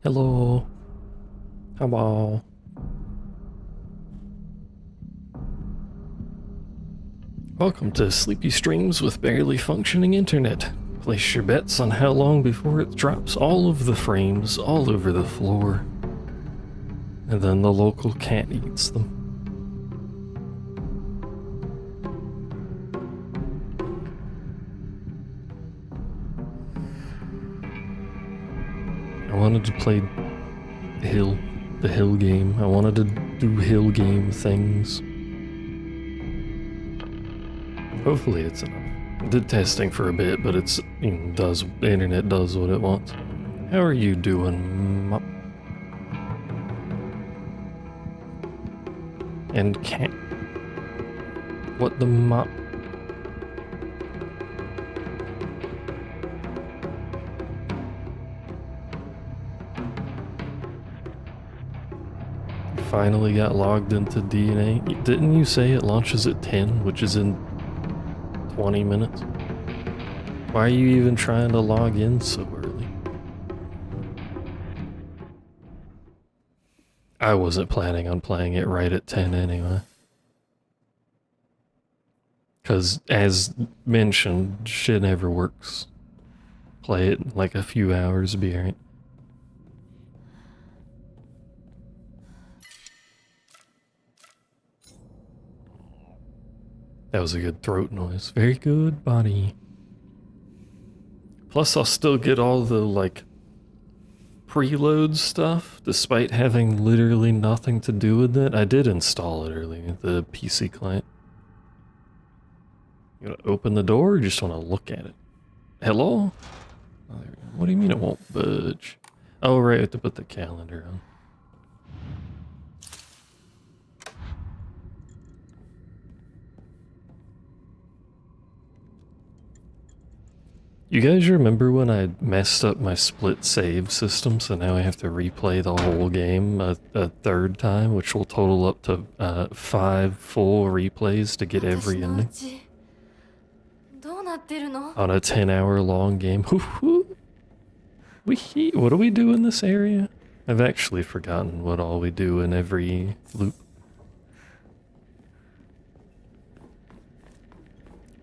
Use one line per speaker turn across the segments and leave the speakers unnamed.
Hello. Hello. Welcome to Sleepy Streams with barely functioning internet. Place your bets on how long before it drops all of the frames all over the floor. And then the local cat eats them. I wanted to play the hill game. I wanted to do hill game things. Hopefully it's enough. I did testing for a bit, but it's, the internet does what it wants. How are you doing, Mop? And cat? What the mop? Finally got logged into DNA. Didn't you say it launches at 10, which is in 20 minutes? Why are you even trying to log in so early? I wasn't planning on playing it right at 10 anyway. Because, as mentioned, shit never works. Play it in like a few hours, be alright. That was a good throat noise. Very good, buddy. Plus, I'll still get all the, like, preload stuff, despite having literally nothing to do with it. I did install it earlier, the PC client. You wanna open the door or you just wanna look at it? Hello? Oh, there we go. What do you mean it won't budge? Oh, right, I have to put the calendar on. You guys remember when I messed up my split save system, so now I have to replay the whole game a third time, which will total up to 5 full replays to get every ending? On a 10-hour long game. What do we do in this area? I've actually forgotten what all we do in every loop.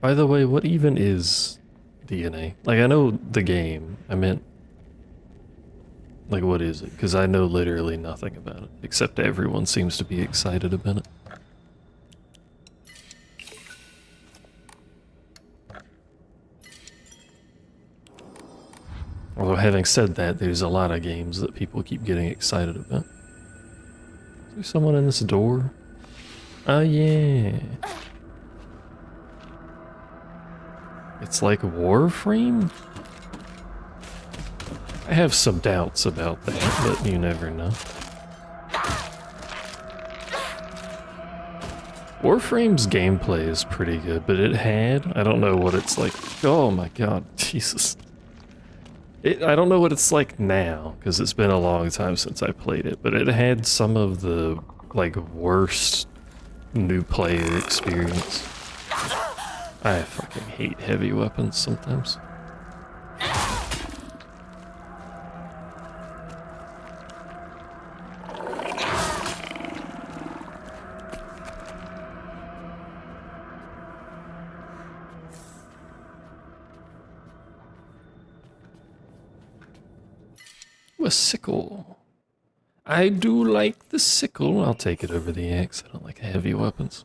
By the way, what even is DNA? Like, I know the game. I meant, like, what is it? Because I know literally nothing about it, except everyone seems to be excited about it. Although, having said that, there's a lot of games that people keep getting excited about. Is there someone in this door? Oh, yeah. It's like Warframe? I have some doubts about that, but you never know. Warframe's gameplay is pretty good, but I don't know what it's like. Oh my god, Jesus. I don't know what it's like now, because it's been a long time since I played it, but it had some of the, like, worst new player experience. I fucking hate heavy weapons sometimes. Ooh, a sickle. I do like the sickle. I'll take it over the axe. I don't like heavy weapons.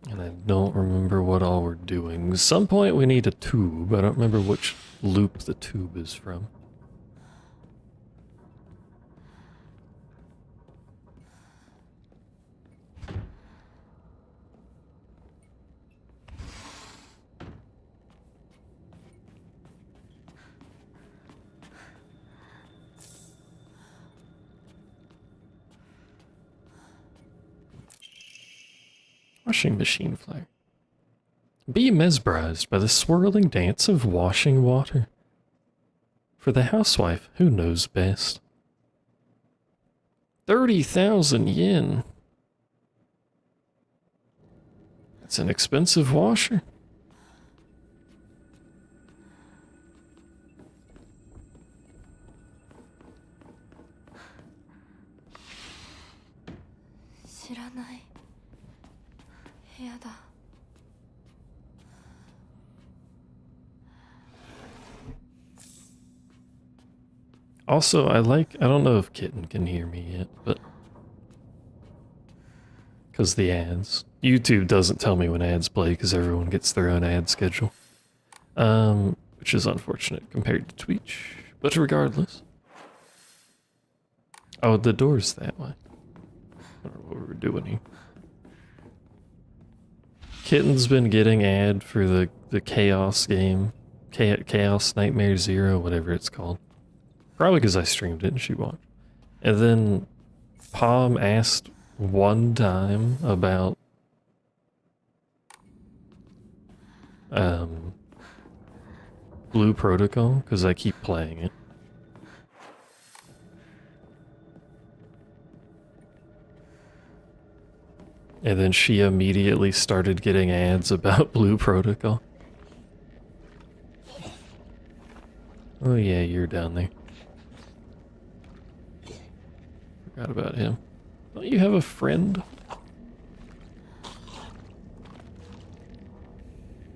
And I don't remember what all we're doing. At some point we need a tube. I don't remember which loop the tube is from. Washing machine flag. Be mesmerized by the swirling dance of washing water. For the housewife who knows best. 30,000 yen. It's an expensive washer.
知らない部屋だ。
Also, I don't know if Kitten can hear me yet, but because the ads. YouTube doesn't tell me when ads play because everyone gets their own ad schedule. Which is unfortunate compared to Twitch, but regardless. Oh, the door's that way. I don't know what we're doing here. Kitten's been getting ad for the Chaos game. Chaos Nightmare Zero, whatever it's called. Probably because I streamed it and she watched. And then Palm asked one time about Blue Protocol because I keep playing it. And then she immediately started getting ads about Blue Protocol. Oh yeah, you're down there. Forgot about him. Don't you have a friend?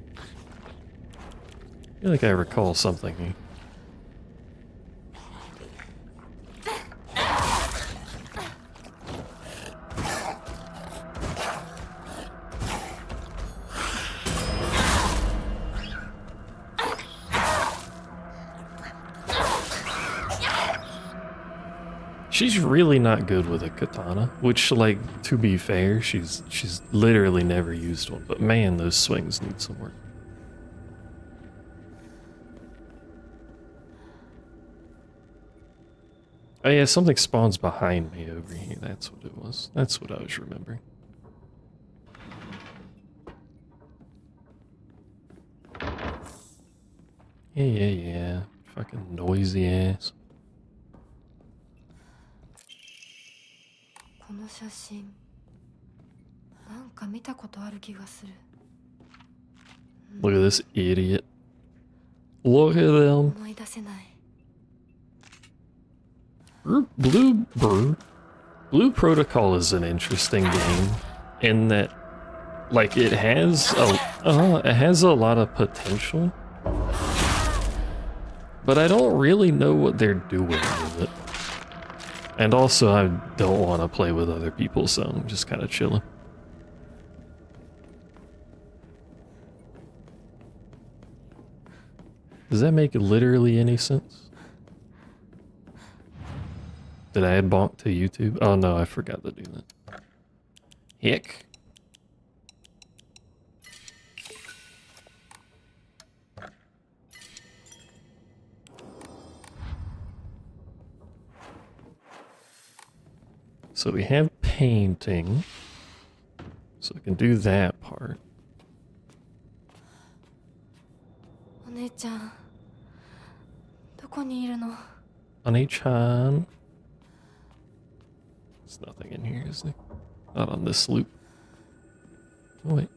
I feel like I recall something here. She's really not good with a katana, which, like, to be fair, she's literally never used one, but man, those swings need some work. Oh yeah, something spawns behind me over here, that's what it was. That's what I was remembering. Yeah. Fucking noisy ass.
この写真なんか見たことある気がする。
Look at this idiot. Look at them.
思い出せない。
Blue Protocol is an interesting game in that, like, it has a lot of potential, but I don't really know what they're doing with it. And also, I don't want to play with other people, so I'm just kind of chilling. Does that make literally any sense? Did I add bonk to YouTube? Oh no, I forgot to do that. Heck. So we have painting. So we can do that part.
お姉ちゃん、どこにいるの?
Honey-chan. There's nothing in here, is there? Not on this loop. Oh, wait.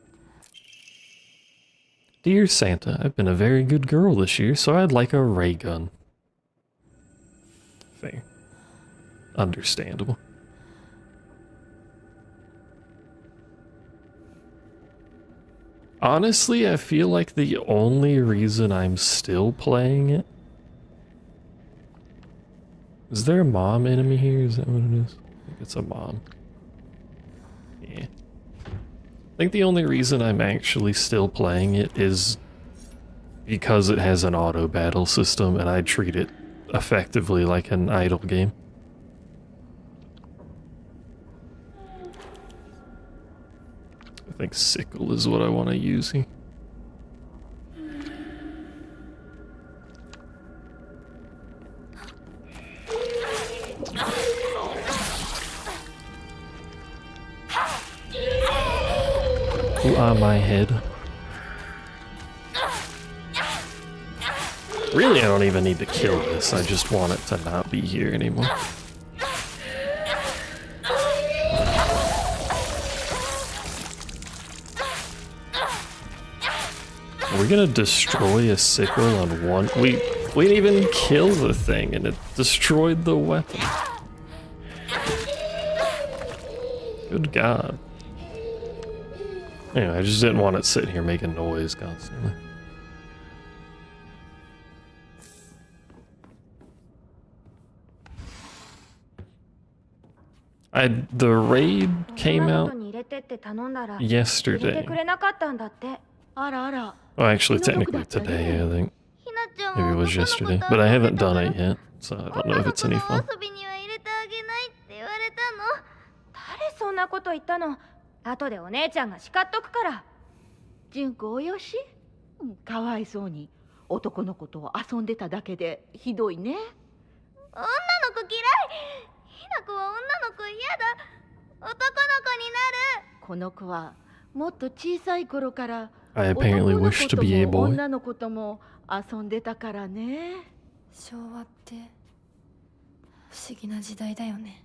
Dear Santa, I've been a very good girl this year, so I'd like a ray gun. Fair. Understandable. Honestly, I feel like the only reason I'm still playing it... Is there a mom enemy here? Is that what it is? I think it's a mom. Yeah. I think the only reason I'm actually still playing it is because it has an auto battle system and I treat it effectively like an idle game. I think sickle is what I want to use here. Who are my head? Really, I don't even need to kill this. I just want it to not be here anymore. Are we gonna destroy a sickle on one? We didn't even kill the thing and it destroyed the weapon. Good God. Anyway, I just didn't want it sitting here making noise constantly. The raid came out yesterday. Well, actually, technically today, I think. Maybe it was yesterday, but I haven't done it yet, so I don't know if it's any fun.
そんなこと言ったの。後でお姉ちゃんが叱っとくから。
純子およし、かわいそうに男の子と遊んでただけでひどいね。
女の子嫌い。ひな子は女の子嫌だ。男の子になる。
この子はもっと小さい頃から
I
男
apparently
の
wish
子
to
と
be a
も
boy.
女の子とも遊んでたからね。
昭和って不思議な時代だよね。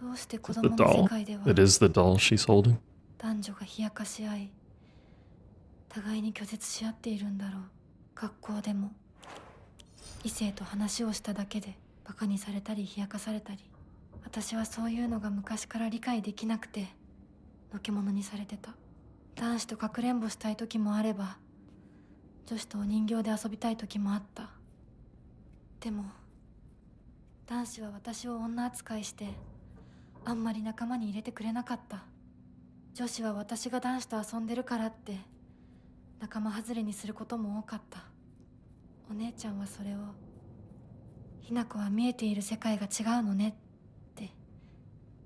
どうして子
The
供の世
doll?
界では
It is the doll she's holding.
男女が冷やかし合い、互いに拒絶し合っているんだろう。学校でも異性と話をしただけでバカにされたり冷やかされたり、私はそういうのが昔から理解できなくてのけ者にされてた。男子とかくれんぼしたい時もあれば、女子とお人形で遊びたい時もあった。でも男子は私を女扱いしてあんまり仲間に入れてくれなかった。女子は私が男子と遊んでるからって仲間外れにすることも多かった。お姉ちゃんはそれをひな子は見えている世界が違うのねって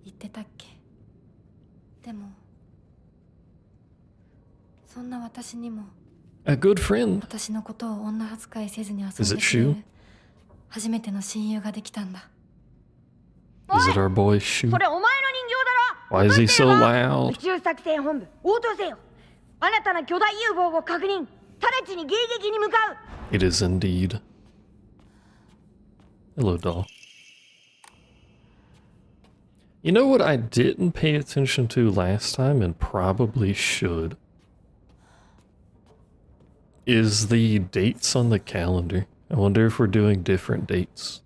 言ってたっけ。でもそんな私にも
A good friend.
私のことを女扱いせずに遊んで
Is
く
it
れ
Shu?
る初めての親友ができたんだ。
Is it our boy Shu?
それお前の人形だろ。
Why is he so loud?
宇宙作戦本部応答せよ。新たな巨大 UFO を確認。直ちに迎撃に向かう。
It is indeed. Hello, doll. You know what I didn't pay attention to last time and probably should? Is the dates on the calendar. I wonder if we're doing different dates.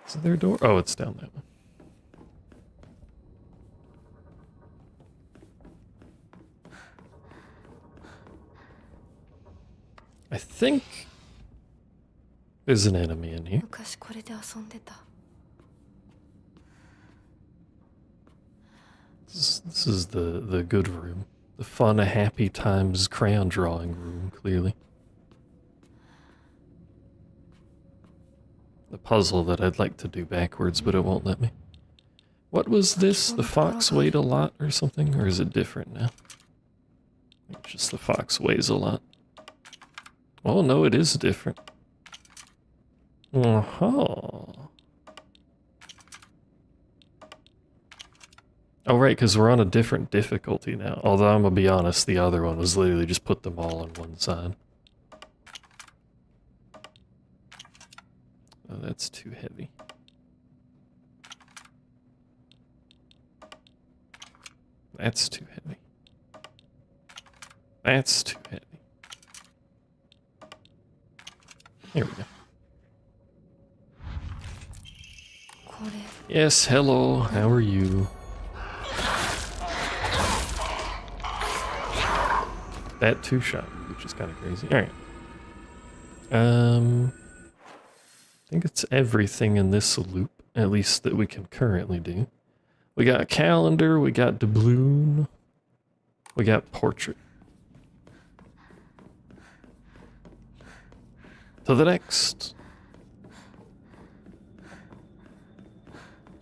Is there a door? Oh, it's down that way. I think there's an enemy in here.
昔これで遊んでた。
This is the good room. The fun, happy times crayon drawing room, clearly. The puzzle that I'd like to do backwards, but it won't let me. What was this? The fox weighed a lot or something? Or is it different now? I think just the fox weighs a lot. Oh no, it is different. Uh-huh. Oh right, because we're on a different difficulty now. Although I'm gonna be honest, the other one was literally just put them all on one side. Oh, that's too heavy. That's too heavy. That's too heavy. Here we go.
これ
Yes, hello, how are you? That two-shot, which is kind of crazy. Alright. I think it's everything in this loop, at least that we can currently do. We got calendar, we got doubloon, we got portrait. To the next.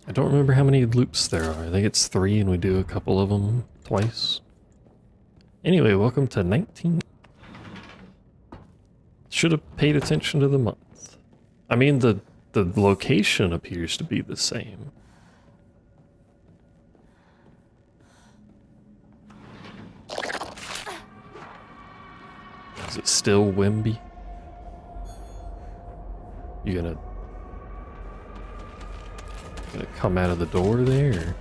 I don't remember how many loops there are. I think it's 3 and we do a couple of them twice. Anyway, welcome to 19. Should have paid attention to the month. I mean, the location appears to be the same. Is it still Wimby? You gonna come out of the door there?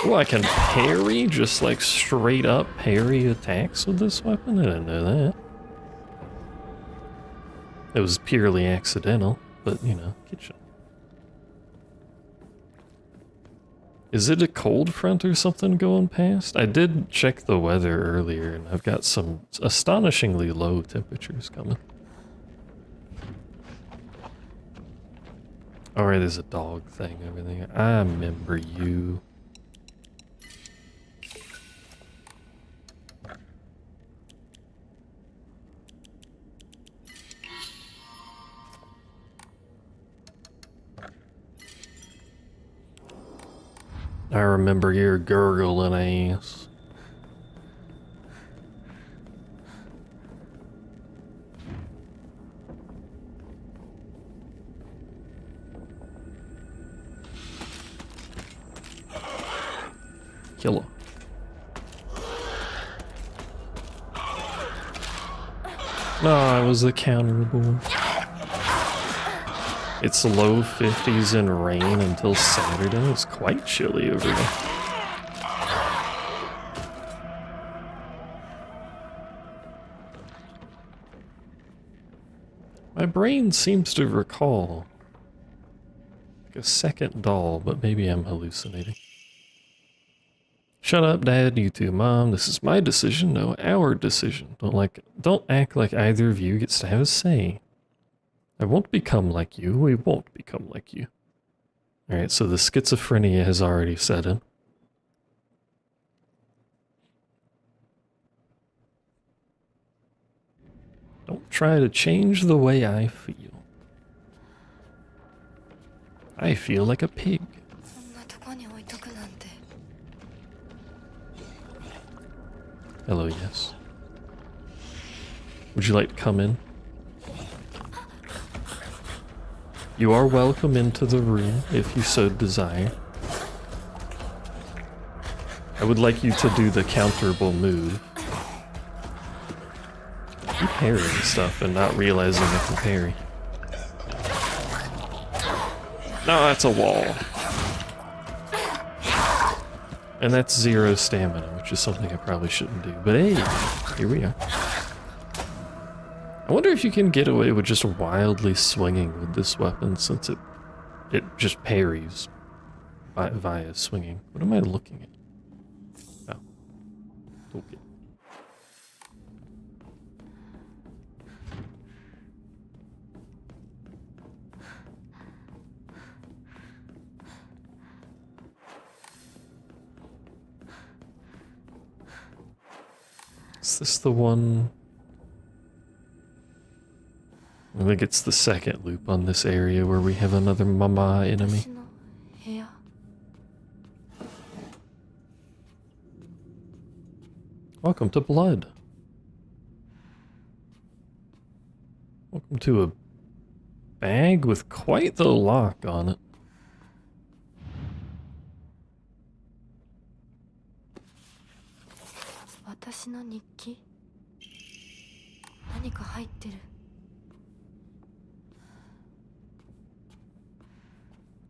Oh, I can parry, just like straight up parry attacks with this weapon? I didn't know that. It was purely accidental, but you know, kitchen. Is it a cold front or something going past? I did check the weather earlier and I've got some astonishingly low temperatures coming. Alright, there's a dog thing over there. I remember you. I remember your gurgling ass. Kill her. No, it was the counterable. It's low 50s and rain until Saturday. It's quite chilly over there. My brain seems to recall like a second doll, but maybe I'm hallucinating. Shut up, Dad, you two, Mom. This is my decision, no, our decision. Don't act like either of you gets to have a say. I won't become like you. We won't become like you. Alright, so the schizophrenia has already set in. Don't try to change the way I feel. I feel like a pig. Hello, yes. Would you like to come in? You are welcome into the room if you so desire. I would like you to do the counterable move. Keep parrying stuff and not realizing I can parry. No, that's a wall. And that's 0 stamina, which is something I probably shouldn't do. But hey, here we are. I wonder if you can get away with just wildly swinging with this weapon, since it just parries via swinging. What am I looking at? Oh. Okay. Is this the one? I think it's the second loop on this area where we have another mama enemy. Welcome to Blood. Welcome to a bag with quite the lock on it.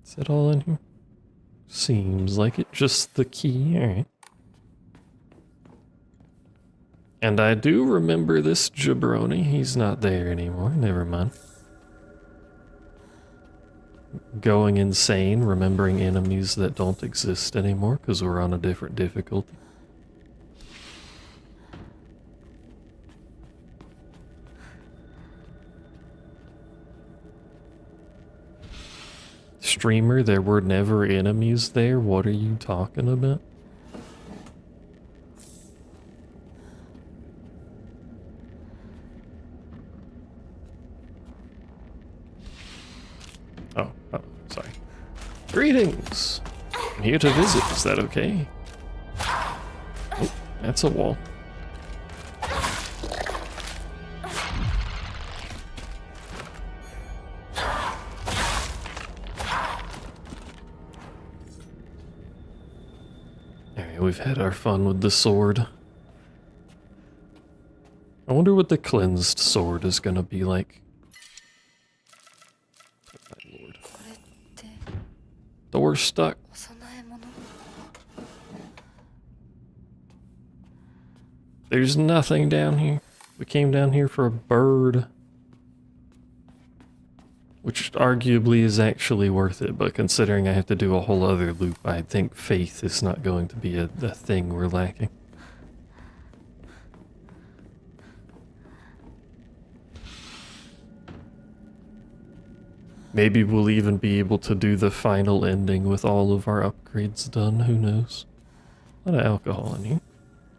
Is that all in here? Seems like it. Just the key. Alright. And I do remember this jabroni. He's not there anymore. Never mind. Going insane, remembering enemies that don't exist anymore because we're on a different difficulty. Streamer, there were never enemies there. What are you talking about? Oh, sorry. Greetings! I'm here to visit, is that okay? Oh, that's a wall. Alright, we've had our fun with the sword. I wonder what the cleansed sword is gonna be like. Door stuck. There's nothing down here. We came down here for a bird. Which arguably is actually worth it, but considering I have to do a whole other loop, I think faith is not going to be a thing we're lacking. Maybe we'll even be able to do the final ending with all of our upgrades done, who knows. A lot of alcohol in here.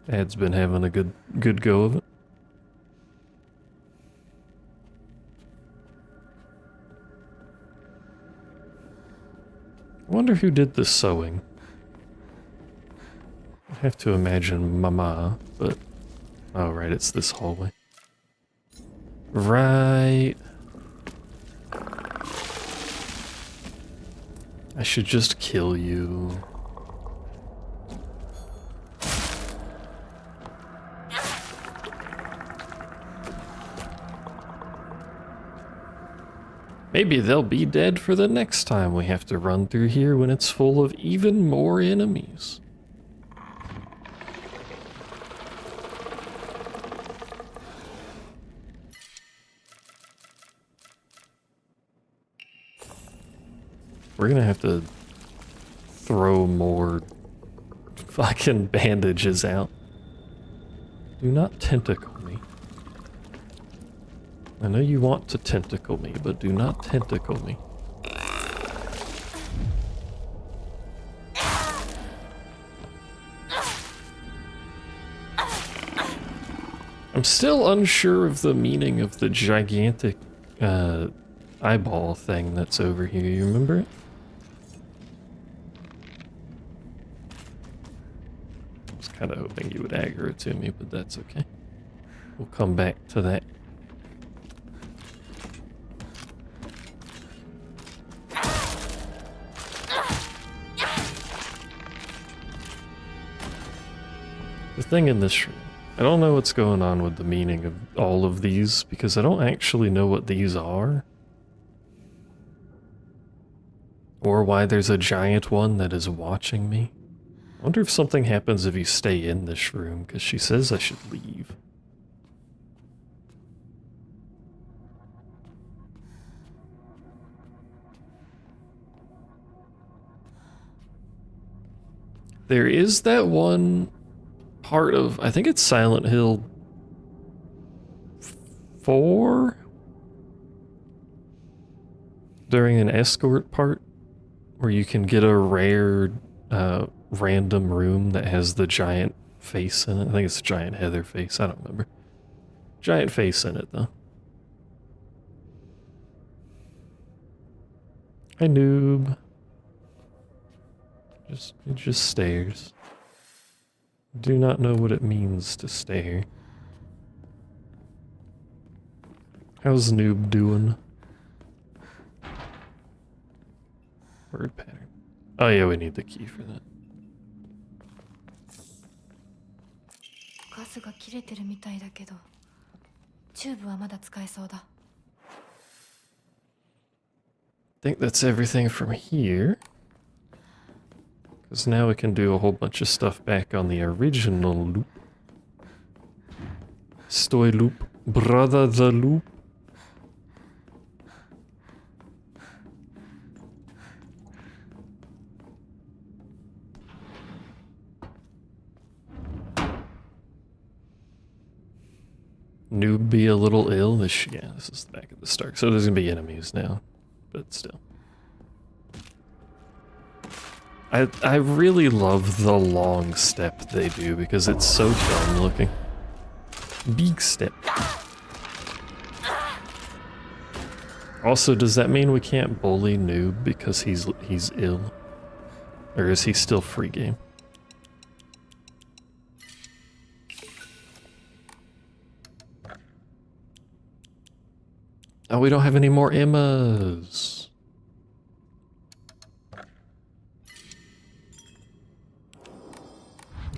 Dad's been having a good go of it. I wonder who did the sewing. I have to imagine Mama, but... Oh, right, it's this hallway. Right. I should just kill you. Maybe they'll be dead for the next time we have to run through here when it's full of even more enemies. We're gonna have to throw more fucking bandages out. Do not tentacle me. I know you want to tentacle me, but do not tentacle me. I'm still unsure of the meaning of the gigantic eyeball thing that's over here. You remember it? I was kind of hoping you would aggro it to me, but that's okay. We'll come back to that. The thing in this room, I don't know what's going on with the meaning of all of these because I don't actually know what these are. Or why there's a giant one that is watching me. I wonder if something happens if you stay in this room because she says I should leave. There is that one part of, I think it's Silent Hill 4? During an escort part, where you can get a rare random room that has the giant face in it. I think it's a giant heather face, I don't remember. Giant face in it though. Hi noob. It just stares. Do not know what it means to stare. How's noob doing? Word pattern. Oh yeah, we need the key for that.
ガスが切れてるみたいだけど、チューブはまだ使えそうだ。
I think that's everything from here. Because now we can do a whole bunch of stuff back on the original loop. Stoy loop, brother the loop. Noob be a little ill. Yeah, this is the back of the start. So there's gonna be enemies now, but still. I really love the long step they do because it's so dumb looking. Big step. Also, does that mean we can't bully Noob because he's ill? Or is he still free game? Oh, we don't have any more Emmas.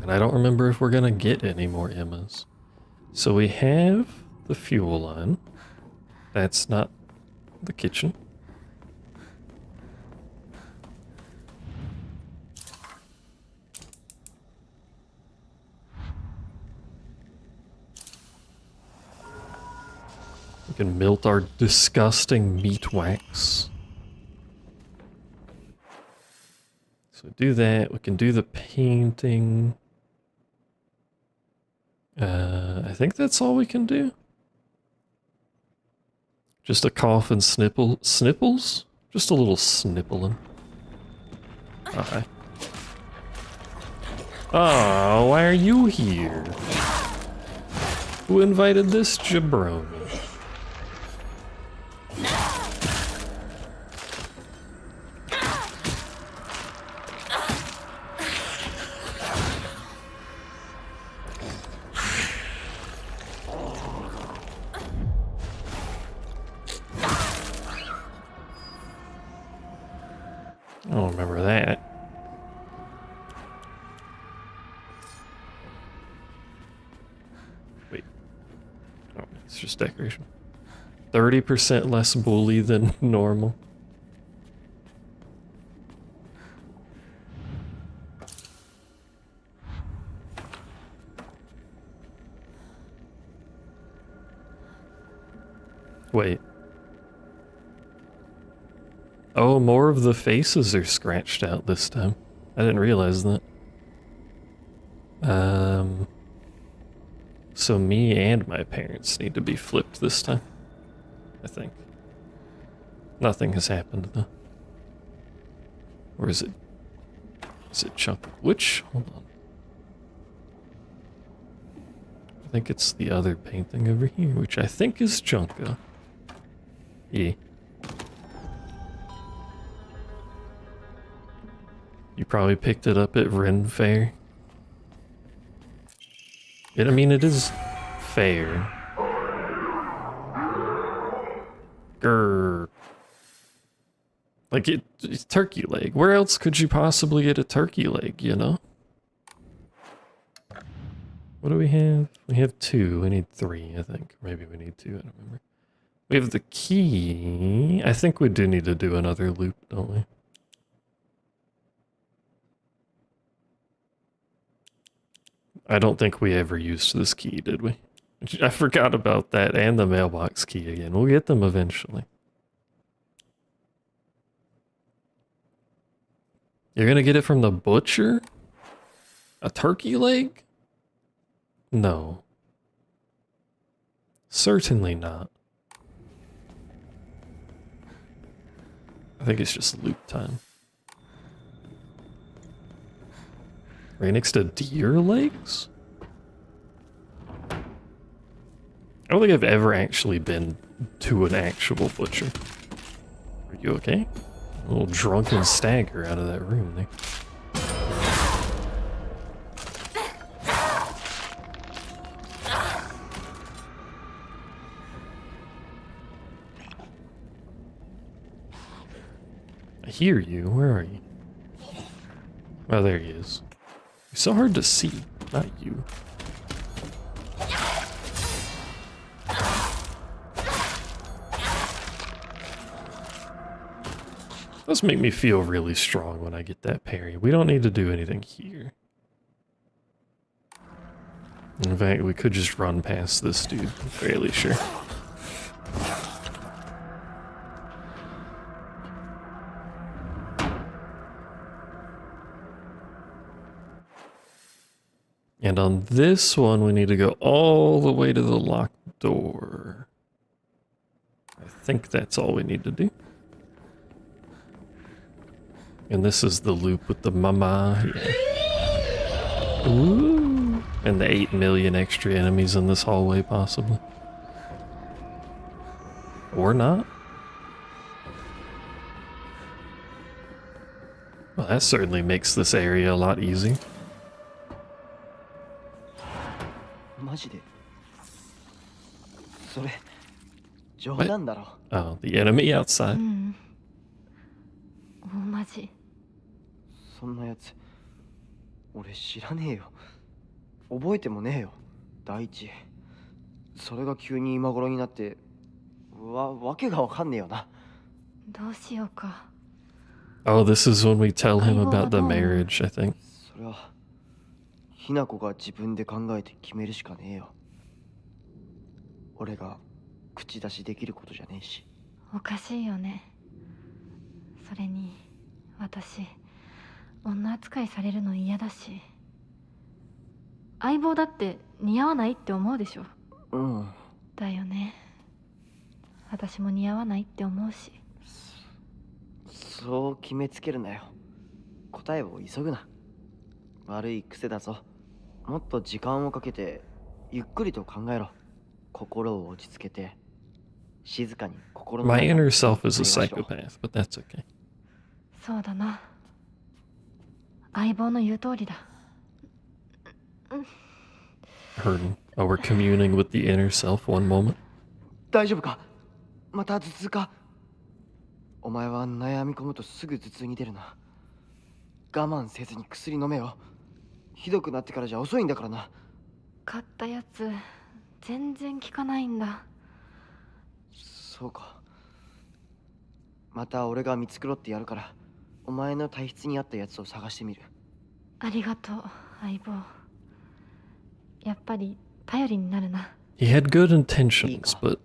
And I don't remember if we're gonna get any more Emmas. So we have the fuel line. That's not the kitchen. We can melt our disgusting meat wax. So do that. We can do the painting. I think that's all we can do. Just a cough and snipples? Just a little snippling. Okay. Oh, why are you here? Who invited this jabroni? I don't remember that. Wait. Oh, it's just decoration. 30% less bully than normal. Wait. Oh, more of the faces are scratched out this time. I didn't realize that. So me and my parents need to be flipped this time. I think. Nothing has happened though. Or is it Chunk? Which? Hold on. I think it's the other painting over here, which I think is Chunka. Yeah. You probably picked it up at Ren Fair. I mean, it is fair. Grrr. Like, it's turkey leg. Where else could you possibly get a turkey leg, you know? What do we have? We have 2. We need 3, I think. Maybe we need 2, I don't remember. We have the key. I think we do need to do another loop, don't we? I don't think we ever used this key, did we? I forgot about that and the mailbox key again. We'll get them eventually. You're gonna get it from the butcher? A turkey leg? No. Certainly not. I think it's just loop time. Right next to deer legs? I don't think I've ever actually been to an actual butcher. Are you okay? A little drunken stagger out of that room there. I hear you. Where are you? Oh, there he is. You're so hard to see. Not you. Does make me feel really strong when I get that parry. We don't need to do anything here. In fact, we could just run past this dude. I'm fairly sure. And on this one, we need to go all the way to the locked door. I think that's all we need to do. And this is the loop with the mama. Yeah. Ooh. And the 8 million extra enemies in this hallway, possibly. Or not. Well, that certainly makes this area a lot easier. Oh, the enemy outside.
大マジ。
そんなやつ俺知らねえよ。覚えてもねえよ。第一それが急に今頃になってわけがわかんねえよな。
どうしようか。
Oh, this is when we tell him about the marriage, I think.
それはひな子が自分で考えて決めるしかねえよ。俺が口出しできることじゃねえし。
おかしいよね。それに私女扱いされるの嫌だし、相棒だって似合わないって思うでしょ。
うん。
だよね。私も似合わないって思うし。
そう決めつけるなよ。答えを急ぐな。悪い癖だぞ。もっと時間をかけてゆっくりと考えろ。心を落ち着けて静かに心の
My
中
inner
で
self is a
会話しろ。
psychopath, but that's okay.
そうだな。相棒の言う通りだ。
Hurting. Oh, we're communing with the inner self one moment.
大丈夫か？また頭痛か？お前は悩み込むとすぐ頭痛に出るな。我慢せずに薬飲めよ。ひどくなってからじゃ遅いんだからな。
買ったやつ全然効かないんだ。
そうか。また俺が見繕ってやるから、お前の体質に合ったやつを探してみる。
ありがとう相棒。やっぱり頼りになるな。
He had good intentions, but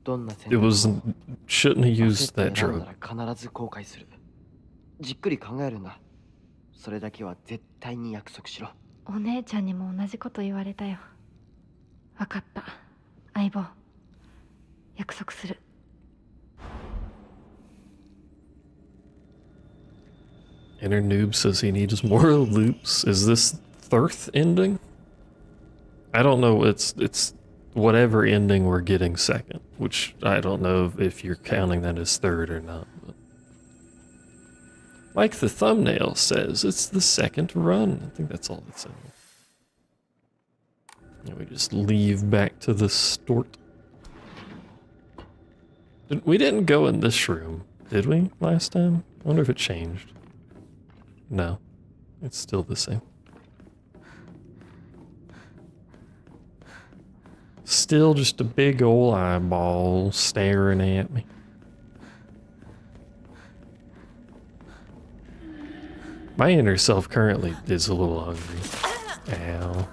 どんな選
it
択
was
も
shouldn't have
焦
used
って
that
選ん
drug.
だら必ず後悔する。じっくり考えるんだ。それだけは絶対に約束しろ。
お姉ちゃんにも同じこと言われたよ。わかった相棒、約束する。
Inner noob says he needs more loops. Is this third ending? I don't know. It's whatever ending we're getting second, which I don't know if you're counting that as third or not. But like the thumbnail says, it's the second run. I think that's all that's in there. And we just leave back to the stort. We didn't go in this room, did we, last time? I wonder if it changed. No, it's still the same. Still just a big ol' eyeball staring at me. My inner self currently is a little hungry. Ow.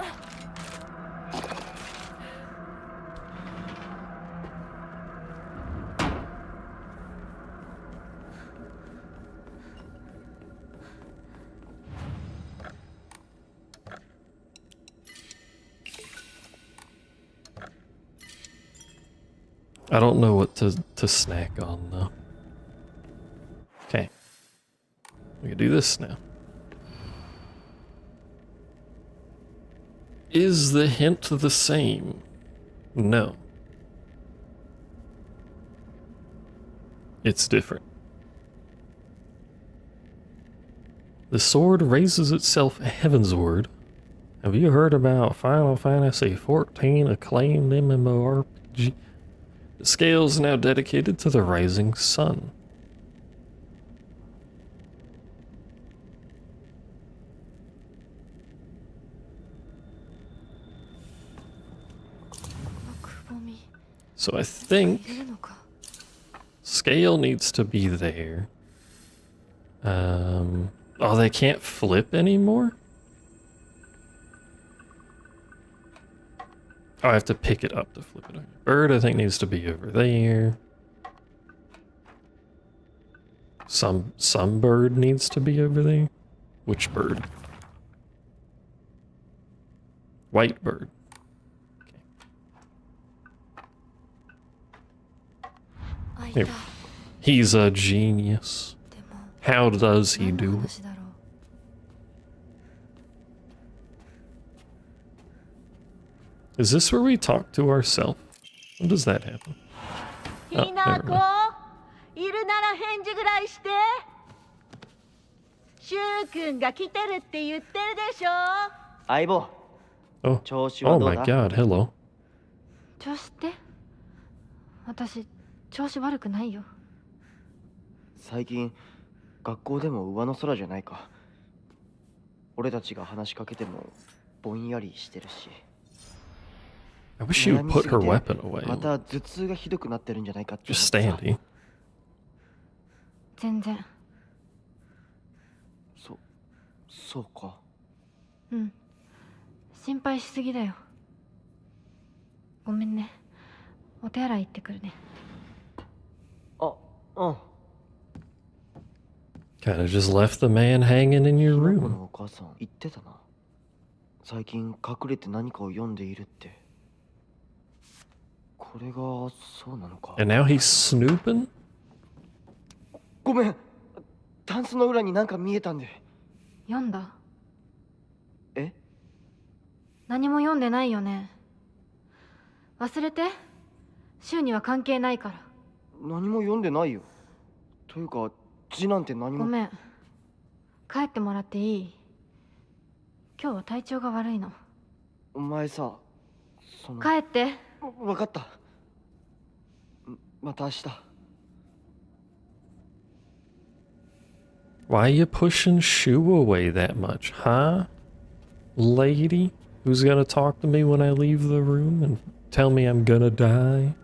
I don't know what to snack on though. Okay. We can do this now. Is the hint the same? No. It's different. The sword raises itself heavensward. Have you heard about Final Fantasy XIV acclaimed MMORPG? The scale is now dedicated to the rising sun. So I think scale needs to be there. Oh, they can't flip anymore? Oh, I have to pick it up to flip it. Bird, I think, needs to be over there. Some bird needs to be over there. Which bird? White bird. Okay. Here. He's a genius. How does he do it? Is this where we talk to ourselves? When does that happen? Oh, never mind.
いるなら返事ぐらいして。シュウ君が来てるって言ってるでしょ。
相棒、
Oh,
調子は
oh
どう
my
だ？
god, hello.
調子って？私調子悪くないよ。
最近学校でも上の空じゃないか。俺たちが話しかけてもぼんやりしてるし。
I wish she would put her weapon away.
また頭痛がひどくなってるんじゃないかって思
Just
ってさ。
standing.
全然。
そうか。
うん。心配しすぎだよ。ごめんね。お手洗い行ってくるね。
あ、うん。
Kind of just left the man hanging in
ひ
your
なこ
room.
のお母さん言ってたな。最近隠れて何かを読んでいるって。これがそうなのか。
And now he's snooping?
ごめん、タンスの裏になんか見えたんで。
読んだ？
え？
何も読んでないよね。忘れて。週には関係ないから。
何も読んでないよ。というか字なんて何も。
ごめん。帰ってもらっていい？今日は体調が悪いの。
お前さ、その。
帰って。
わかった。また明日。
Why you pushing Shu away that much, huh? Lady, who's gonna talk to me when I leave the room and tell me I'm gonna die?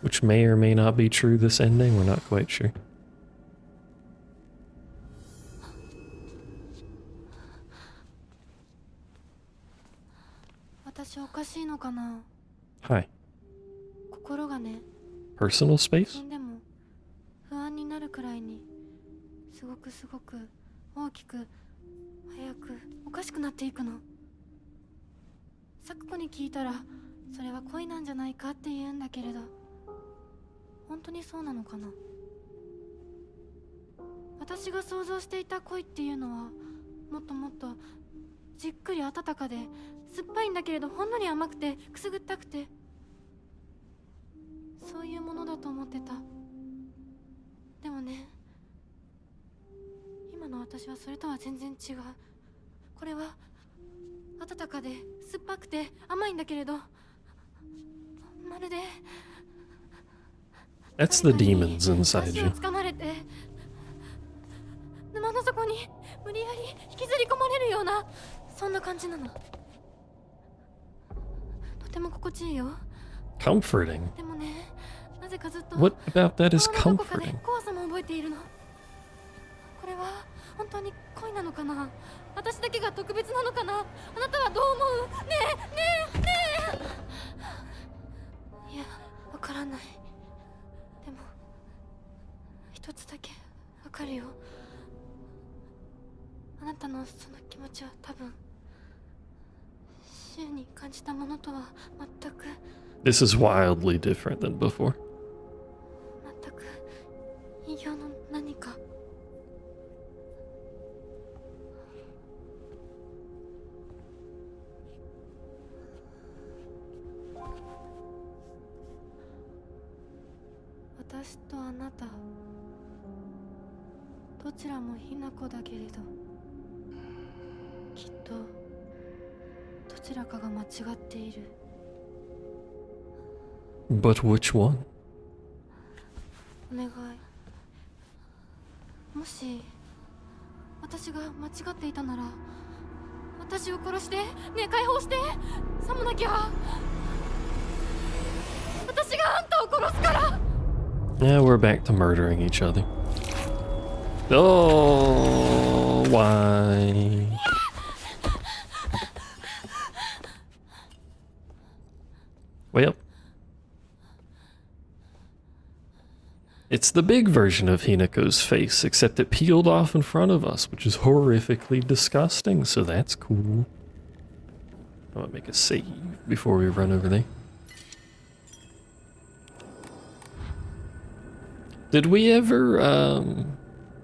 Which may or may not be true this ending, we're not quite sure.
私おかしいのかな。
Hi.
心がね、
Personal
最
space?
近でも不安になるくらいにすごく大きく早くおかしくなっていくの。咲子に聞いたらそれは恋なんじゃないかって言うんだけれど、本当にそうなのかな。私が想像していた恋っていうのはもっともっとじっくり温かで酸っぱいんだけれど、ほんのり甘くてくすぐったくて、そういうものだと思ってた。でもね、今の私はそれとは全然違う。これは温かで酸っぱくて甘いんだけれど、まるで
That's the demons inside
足を
you.
掴まれて沼の底に無理やり引きずり込まれるような、そんな感じなの。とても心地いいよ。
Comforting?
でもね、なぜかずっと
What about that is
心のどこかで
comforting?
怖さも覚えているの。これは本当に恋なのかな。私だけが特別なのかな。あなたはどう思う？ねえ。いや、わからない。でも一つだけわかるよ。あなたのその気持ちは多分週に感じたものとは全く
This is wildly different than before.
全く異形の何か。私とあなた、どちらもひな子だけれど、きっとどちらかが間違っている。
But which one?
お願い。もし私が間違っていたなら、私を殺して、ねえ解放して。さもなきゃ私があんたを殺すから。
Yeah, we're back to murdering each other. Oh, why? Well, it's the big version of Hinako's face, except it peeled off in front of us, which is horrifically disgusting, so that's cool. I'm gonna make a save before we run over there. Did we ever,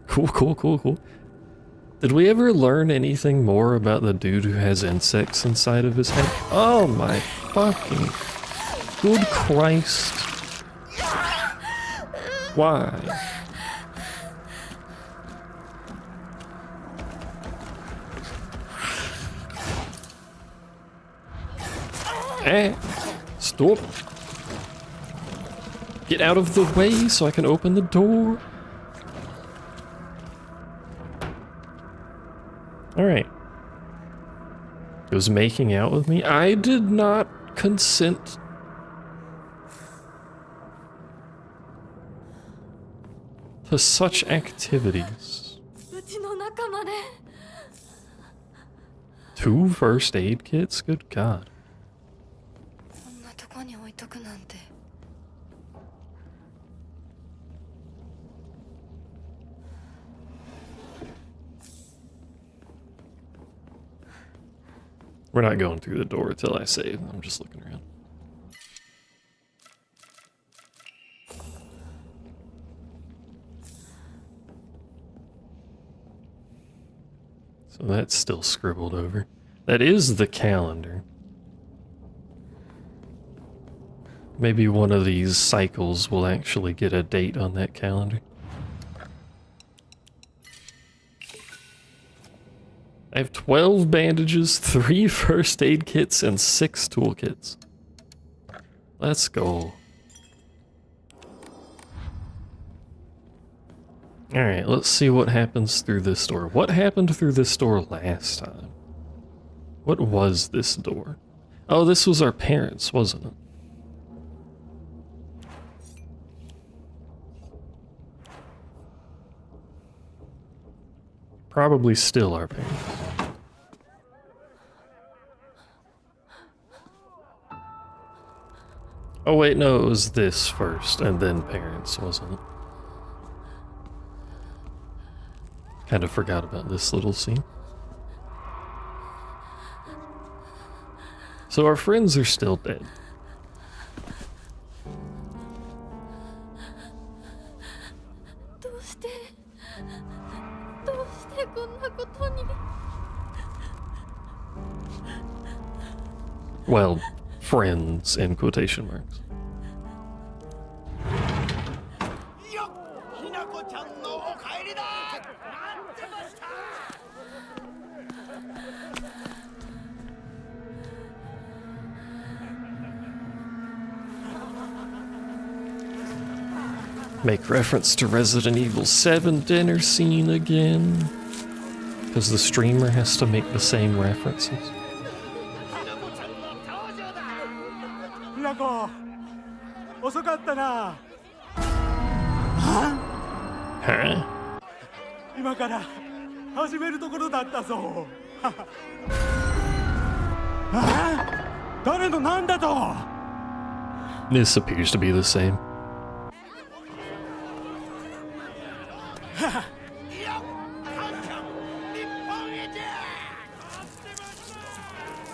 cool. Did we ever learn anything more about the dude who has insects inside of his head? Oh my fucking good Christ. Why? Stop. Get out of the way so I can open the door. Alright. It was making out with me. I did not consent. To such activities.
うちの中まで。
2 first aid kits? Good God.
こんなとこに置いとくなんて。
We're not going through the door till I save. I'm just looking around. So that's still scribbled over. That is the calendar. Maybe one of these cycles will actually get a date on that calendar. I have 12 bandages, 3 first aid kits, and 6 toolkits. Let's go. Alright, let's see what happens through this door. What happened through this door last time? What was this door? Oh, this was our parents', wasn't it? Probably still our parents. Oh wait, no, it was this first, and then parents, wasn't it? Kind of forgot about this little scene. So our friends are still dead. Well, friends in quotation marks. Make reference to Resident Evil 7 dinner scene again. Because the streamer has to make the same references. Huh?
今から始めるところだったぞ。誰のなんだと
This appears to be the same.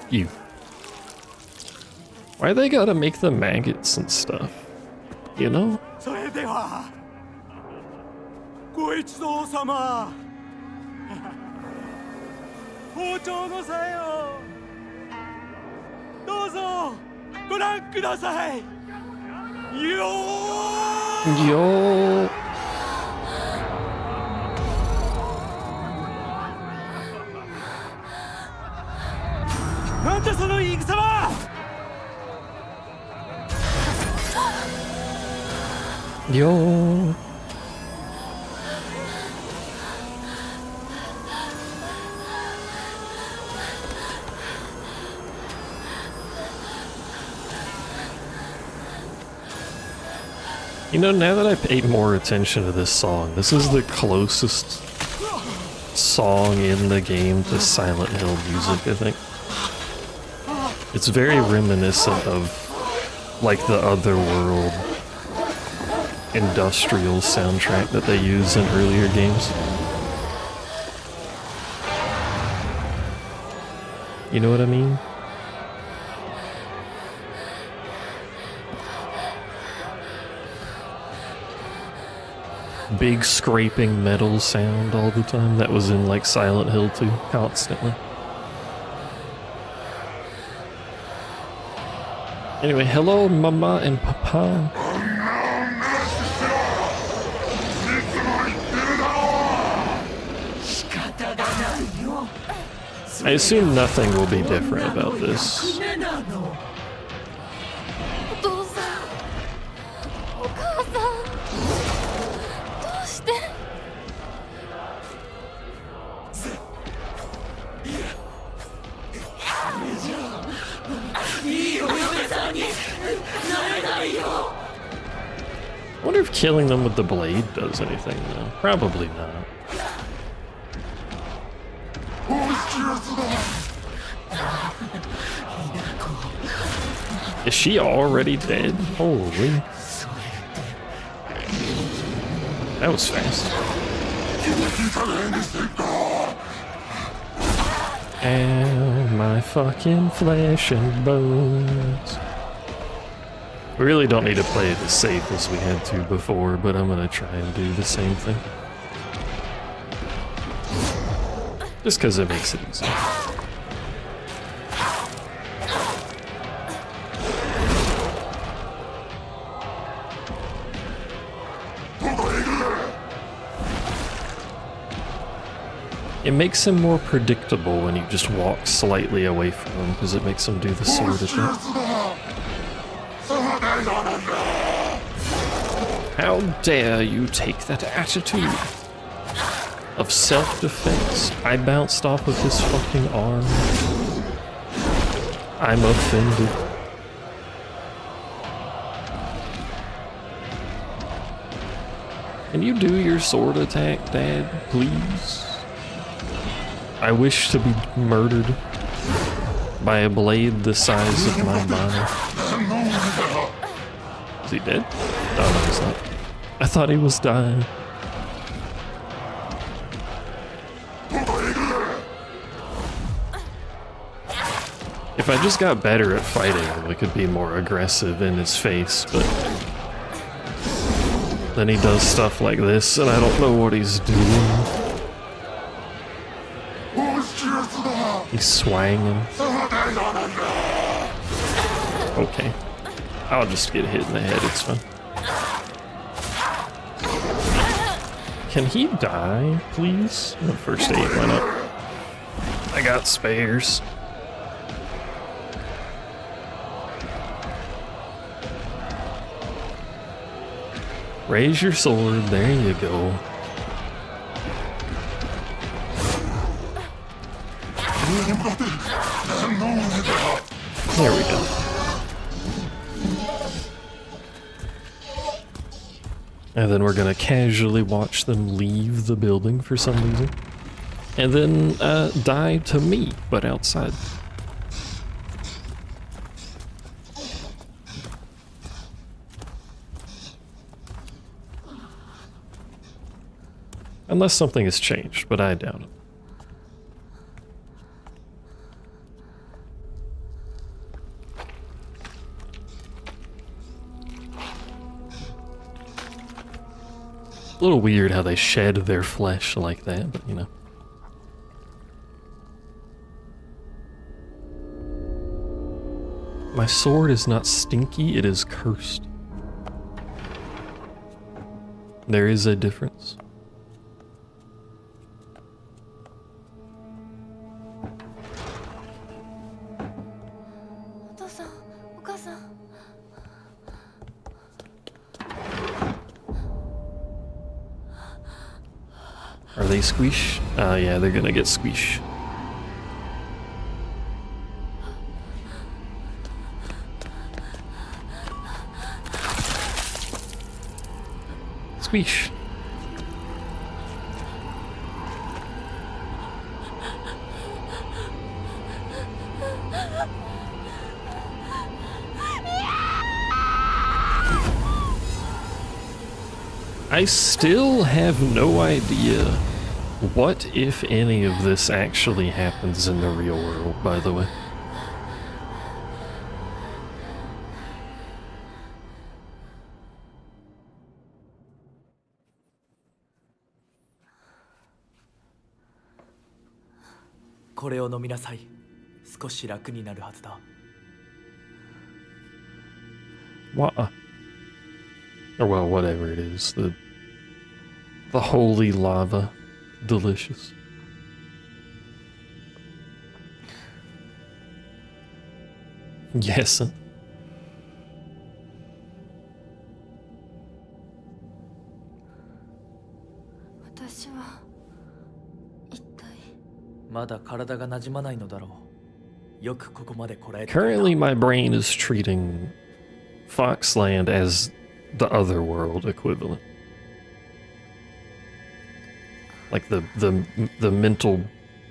You. Why they gotta make the maggots and stuff? You know?
それではご一同様包丁のさえをどうぞご覧くださいよー
Yo.
なんだその言い草は
Yo. You know, now that I paid more attention to this song, this is the closest song in the game to Silent Hill music, I think. It's very reminiscent of, like, the Otherworld industrial soundtrack that they use in earlier games. You know what I mean? Big scraping metal sound all the time. That was in like Silent Hill 2, constantly. Anyway, hello Mama and Papa. I assume nothing will be different about this.
お父さんお母さんどうして
I wonder if killing them with the blade does anything though. Probably not. Is she already dead? Holy. That was fast. Ow, my fucking flesh and bones. We really don't need to play it as safe as we had to before, but I'm gonna try and do the same thing. Just because it makes it easier. It makes him more predictable when you just walk slightly away from him, because it makes him do the sword attack. How dare you take that attitude of self-defense? I bounced off of his fucking arm. I'm offended. Can you do your sword attack, Dad, please? I wish to be murdered by a blade the size of my body. Is he dead? Oh, no, he's not. I thought he was dying. If I just got better at fighting him, I could be more aggressive in his face, but then he does stuff like this, and I don't know what he's doing. He's swanging. Okay. I'll just get hit in the head, it's fine. Can he die, please? No, first aid, why not? I got spares. Raise your sword, there you go. There we go. And then we're gonna casually watch them leave the building for some reason. And then die to me, but outside. Unless something has changed, but I doubt it. A little weird how they shed their flesh like that, but you know. My sword is not stinky, it is cursed. There is a difference. Are they squish? Yeah, they're gonna get squish. Squish. I still have no idea what, if any, of this actually happens in the real world, by the way. What? Or well, whatever it is, the holy lava. Delicious. Yes.
私は一体
まだ体が馴染まないのだろう。よくここまでこらえてくれた。
Currently, my brain is treating Foxland as the otherworld equivalent. Like the mental,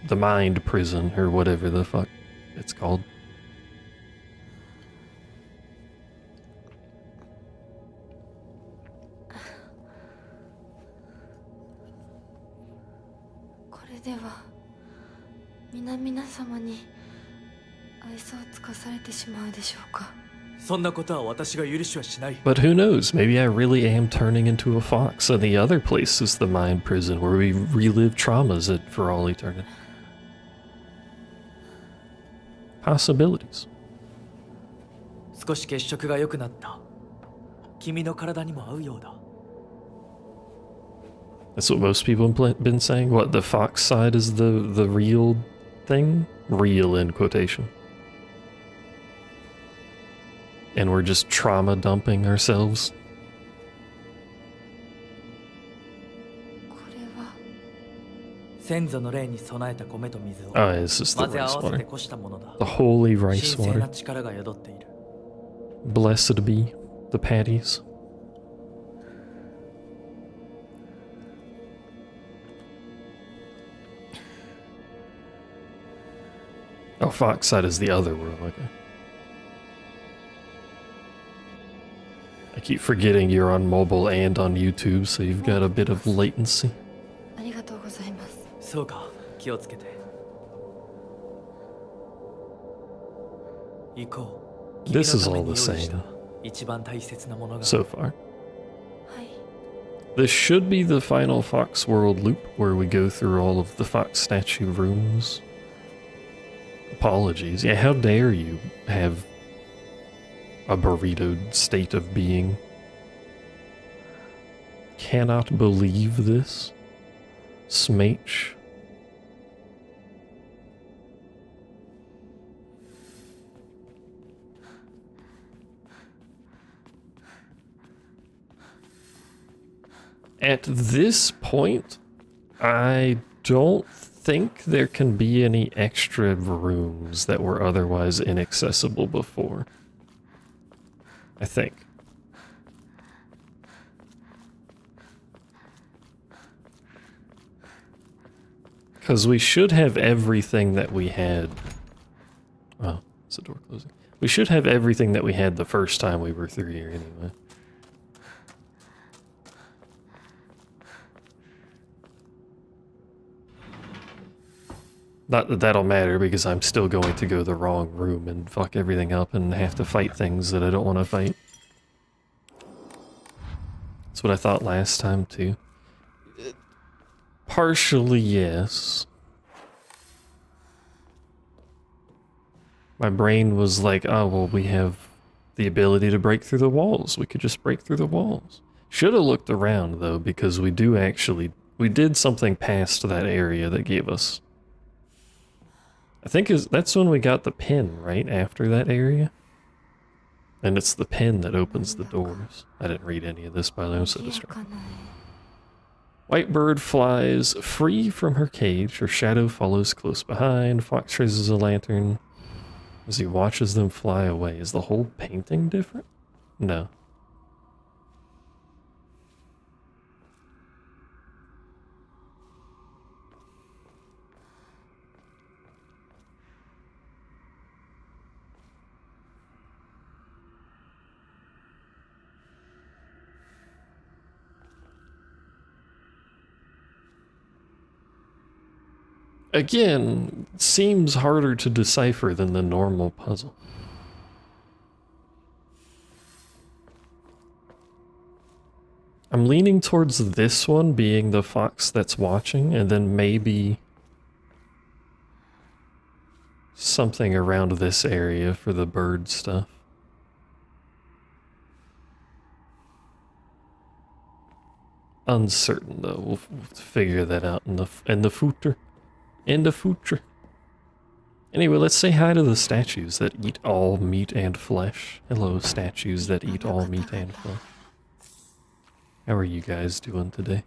the mind prison, or whatever the fuck it's called.
皆様に愛想をつかされてしまうでしょうか。
そんなことは私が許しはしない。
But who knows? Maybe I really am turning into a fox, and the other place is the mind prison where we relive traumas for all eternity. Possibilities.
少し血色が良くなった。君の体にも合うようだ。
That's what most people have been saying. What, the fox side is the real thing? Real in quotation. And we're just trauma dumping ourselves.
これは
先祖の霊に備えた米と水を
Oh, this is the
混ぜ合
rice
わせて
water.
こしたものだ。
The holy rice
神聖な
water.
力が宿っている。
Blessed be the patties. Oh, fox side is the other world, okay. I keep forgetting you're on mobile and on YouTube, so you've got a bit of latency.
ありがとうございます。
そうか、気をつけて。行こう。
This
君
is
のため
all
に
the
用意した
same
一番大切なものが。
so far.
はい。
This should be the final Fox World loop where we go through all of the Fox statue rooms. Apologies. Yeah, how dare you have a burritoed state of being? Cannot believe this. Smaich. At this point, I don't think there can be any extra rooms that were otherwise inaccessible before. I think. Because we should have everything that we had. Oh, is the door closing? We should have everything that we had the first time we were through here anyway. Not that that'll matter, because I'm still going to go the wrong room and fuck everything up and have to fight things that I don't want to fight. That's what I thought last time, too. Partially, yes. My brain was like, oh, well, we have the ability to break through the walls. We could just break through the walls. Should have looked around, though, because we did something past that area that gave us... I think that's when we got the pin, right? After that area? And it's the pin that opens the doors. I didn't read any of this, by the way, I'm so distracted. White bird flies free from her cage. Her shadow follows close behind. Fox raises a lantern as he watches them fly away. Is the whole painting different? No. Again, seems harder to decipher than the normal puzzle. I'm leaning towards this one being the fox that's watching, and then maybe something around this area for the bird stuff. Uncertain though. We'll figure that out in the future. In the future. Anyway, let's say hi to the statues that eat all meat and flesh. Hello, statues that eat all meat and flesh. How are you guys doing today?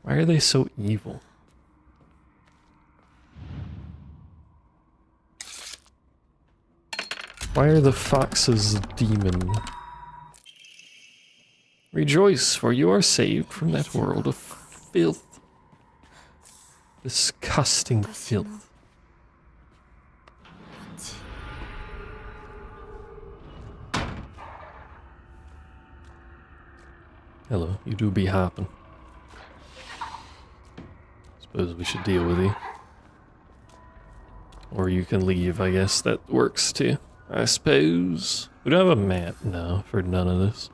Why are they so evil? Why are the foxes demon? Rejoice, for you are saved from that world of filth. Disgusting filth. Hello, you do be hopping. Suppose we should deal with you. Or you can leave, I guess that works too. I suppose. We don't have a map, no, for none of this.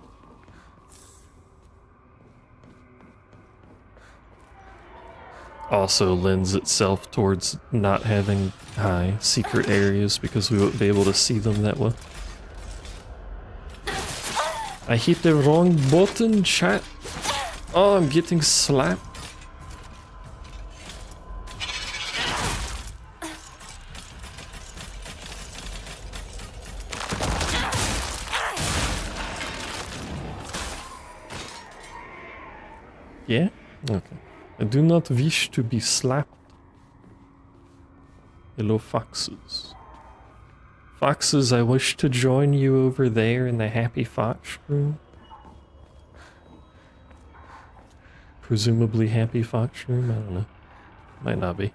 Also lends itself towards not having high secret areas because we won't be able to see them that well. I hit the wrong button, chat. Oh, I'm getting slapped. Yeah? Okay. I do not wish to be slapped. Hello, foxes. Foxes, I wish to join you over there in the Happy Fox room. Presumably Happy Fox room? I don't know. Might not be.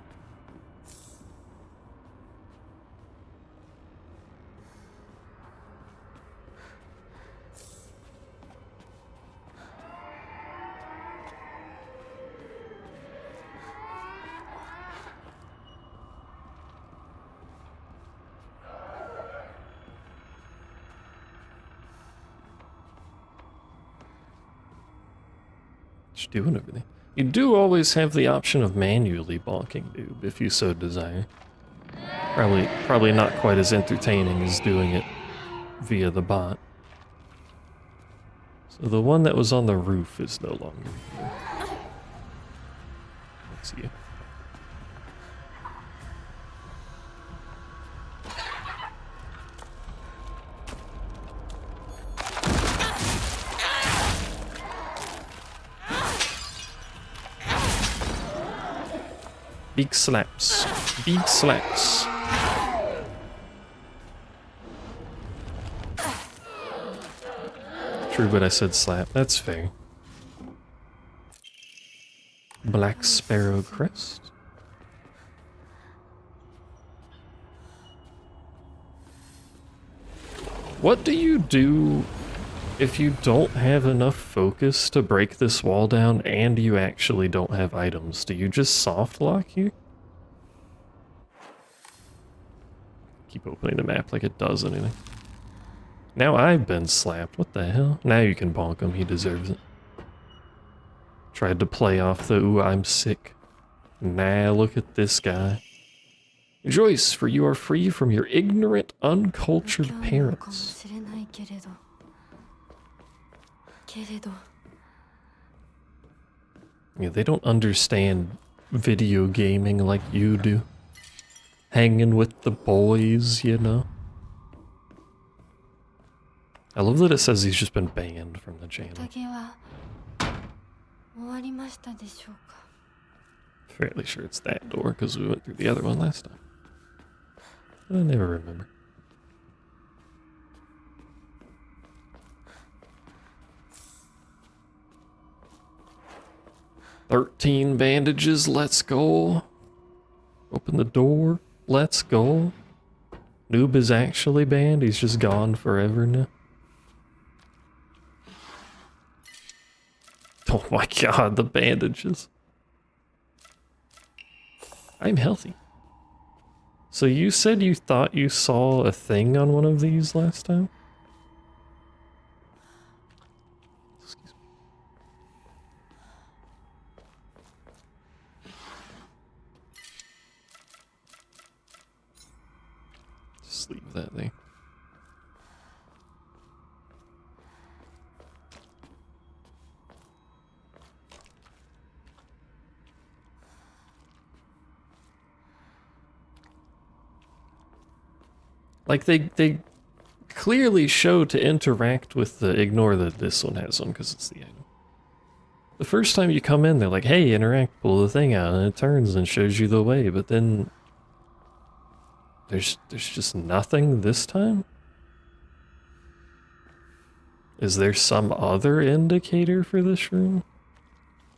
Doing everything. You do always have the option of manually bonking, dude, if you so desire. Probably not quite as entertaining as doing it via the bot. So the one that was on the roof is no longer here. That's you. Big slaps. Big slaps. True, but I said slap. That's fair. Black Sparrow Crest. What do you do if you don't have enough focus to break this wall down and you actually don't have items? Do you just soft lock here? Keep opening the map like it does anything. Now I've been slapped. What the hell? Now you can bonk him. He deserves it. Tried to play off the, ooh, I'm sick. Nah, look at this guy. Rejoice, for you are free from your ignorant, uncultured parents. Yeah, they don't understand video gaming like you do. Hanging with the boys, you know? I love that it says he's just been banned from the channel. Fairly sure it's that door, because we went through the other one last time. But I never remember. "13 bandages, let's go. Open the door, let's go." Noob is actually banned, he's just gone forever now. Oh my god, the bandages. I'm healthy. So you said you thought you saw a thing on one of these last time? Excuse me. Just leave that there. Like, they clearly show to interact with the ignore that this one has on because it's the item. The first time you come in, they're like, hey, interact, pull the thing out, and it turns and shows you the way, but then there's just nothing this time? Is there some other indicator for this room?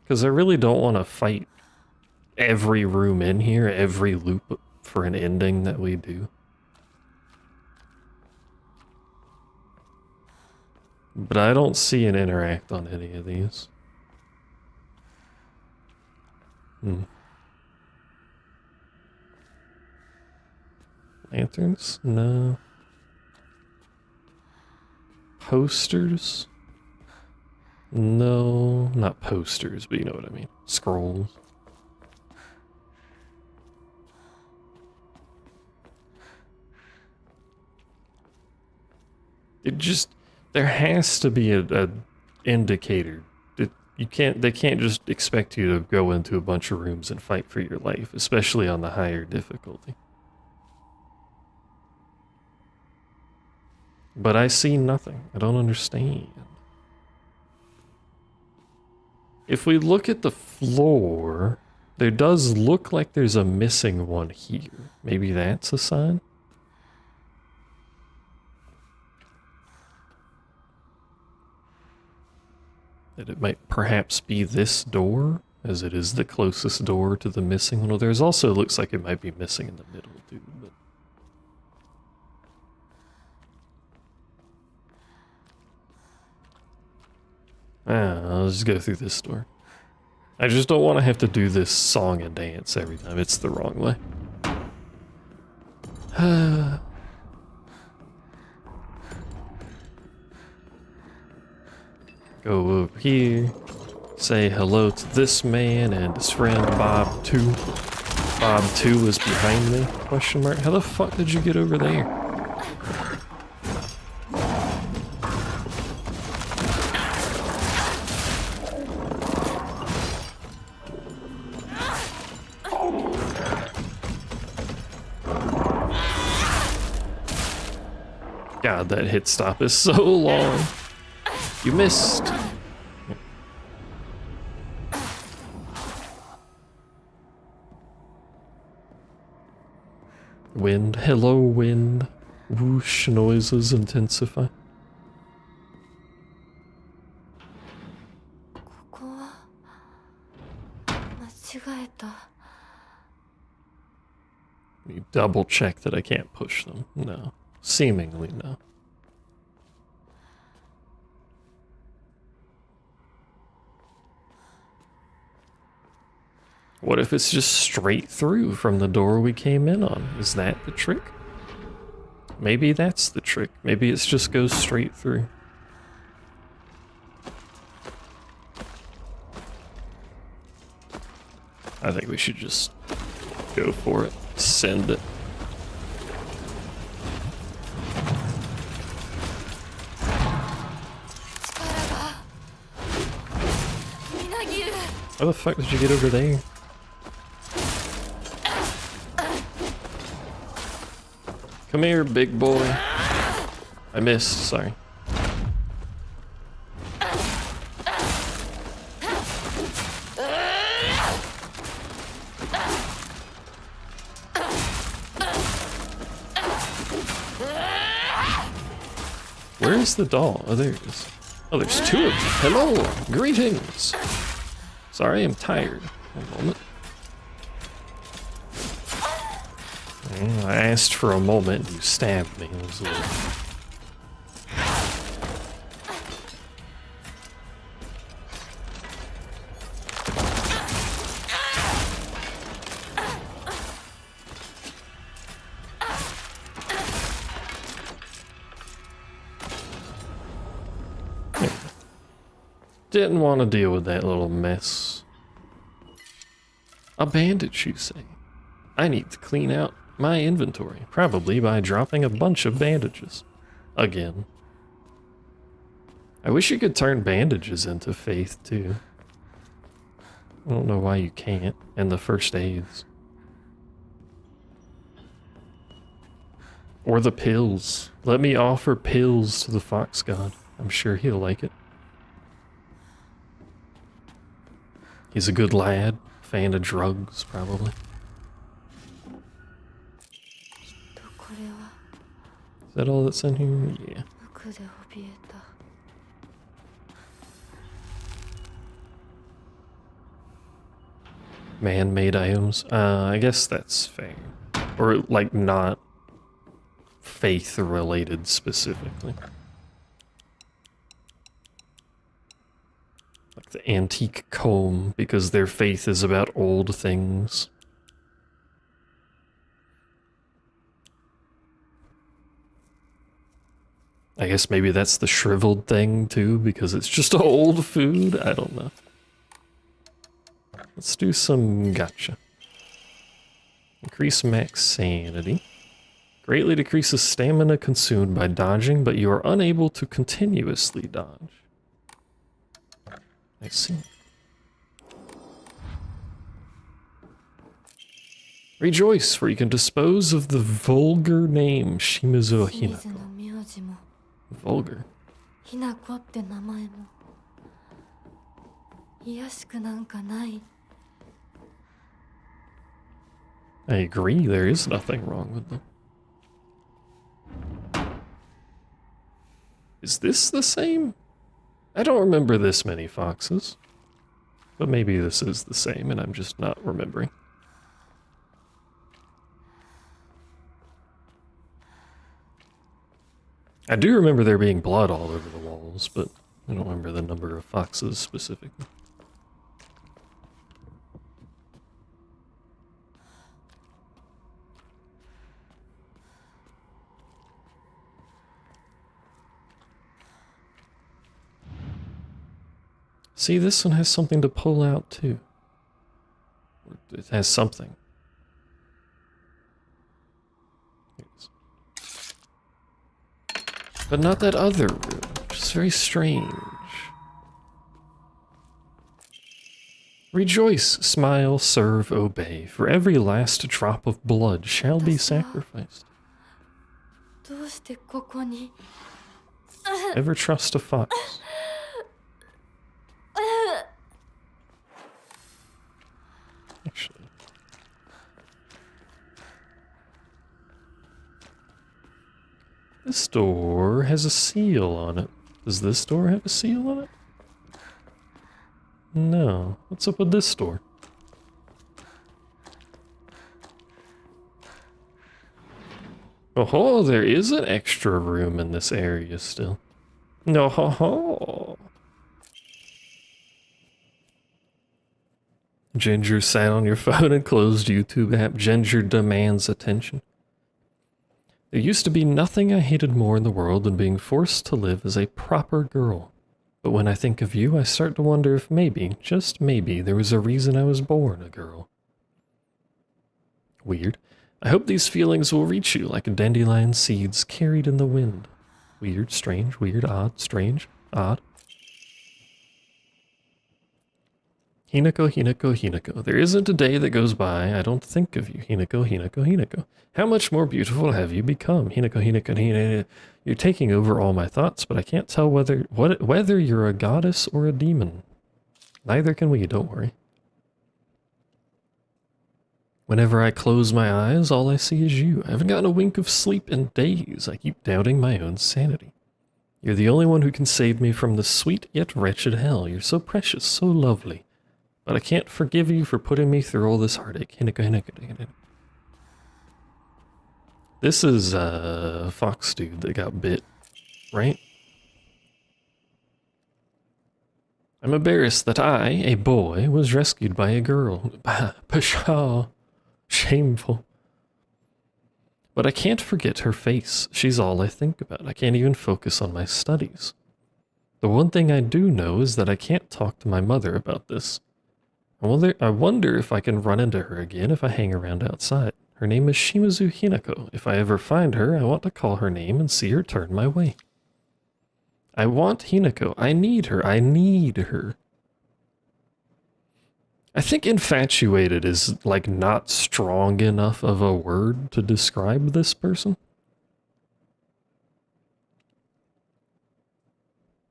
Because I really don't want to fight every room in here, every loop for an ending that we do. But I don't see an interact on any of these. Lanterns? No. Posters? No, not posters, but you know what I mean. Scrolls. It just, there has to be a indicator. They can't just expect you to go into a bunch of rooms and fight for your life, especially on the higher difficulty. But I see nothing. I don't understand. If we look at the floor, there does look like there's a missing one here. Maybe that's a sign? That it might perhaps be this door, as it is the closest door to the missing one. Well, there's also looks like it might be missing in the middle, too. But I'll just go through this door. I just don't want to have to do this song and dance every time. It's the wrong way. Go over here. Say hello to this man and his friend Bob 2. Bob 2 is behind me? Question mark. How the fuck did you get over there? God, that hit stop is so long. You missed. Wind. Hello, wind. Whoosh noises intensify.
ここは間違えた。
You double check that I can't push them. No. Seemingly no. What if it's just straight through from the door we came in on? Is that the trick? Maybe that's the trick. Maybe it just goes straight through. I think we should just go for it. Send it. How the fuck did you get over there? Come here, big boy. I missed, sorry. Where is the doll? Oh, there it is. Oh, there's two of them. Hello, greetings. Sorry, I'm tired. One moment. I asked for a moment and you stabbed me. It was a little... Didn't want to deal with that little mess. A bandage, you say? I need to clean out my inventory, probably by dropping a bunch of bandages. Again. I wish you could turn bandages into faith, too. I don't know why you can't. And the first aids. Or the pills. Let me offer pills to the fox god. I'm sure he'll like it. He's a good lad. Fan of drugs, probably. Is that all that's in here? Yeah. Man-made items. I guess that's fair. Or, like, not faith-related specifically. the antique comb because their faith is about old things. I guess maybe that's the shriveled thing too, because it's just old food. I don't know. Let's do some gotcha. Increase max sanity. Greatly decreases stamina consumed by dodging, but you are unable to continuously dodge. I see. Rejoice, for you can dispose of the vulgar name Shimizu
清水
Hinako.
の名字も
Vulgar.
ひなこって名前も卑やしくなんかない。
I agree, there is nothing wrong with them. Is this the same? I don't remember this many foxes. But maybe this is the same and I'm just not remembering. I do remember there being blood all over the walls, but I don't remember the number of foxes specifically. See, this one has something to pull out too. It has something. Here it is. But not that other room, which is very strange. Rejoice, smile, serve, obey, for every last drop of blood shall be sacrificed.
どうしてここに
Ever trust a fox? Actually. This door has a seal on it. Does this door have a seal on it? No. What's up with this door? Oh, there is an extra room in this area still. No, ho, ho. Ginger sat on your phone and closed YouTube app. Ginger demands attention. There used to be nothing I hated more in the world than being forced to live as a proper girl. But when I think of you, I start to wonder if maybe, just maybe, there was a reason I was born a girl. Weird. I hope these feelings will reach you like dandelion seeds carried in the wind. Weird, strange, weird, odd, strange, odd. Hinako, Hinako, Hinako. There isn't a day that goes by I don't think of you. Hinako, Hinako, Hinako. How much more beautiful have you become? Hinako, Hinako, Hinako. You're taking over all my thoughts, but I can't tell whether you're a goddess or a demon. Neither can we, don't worry. Whenever I close my eyes, all I see is you. I haven't gotten a wink of sleep in days. I keep doubting my own sanity. You're the only one who can save me from this sweet yet wretched hell. You're so precious, so lovely. But I can't forgive you for putting me through all this heartache. Hinako, Hinako, Hinako. This is a fox dude that got bit, right? I'm embarrassed that I, a boy, was rescued by a girl. Pshaw. Shameful. But I can't forget her face. She's all I think about. I can't even focus on my studies. The one thing I do know is that I can't talk to my mother about this. I wonder if I can run into her again if I hang around outside. Her name is Shimizu Hinako. If I ever find her, I want to call her name and see her turn my way. I want Hinako. I need her. I need her. I think infatuated is, like, not strong enough of a word to describe this person.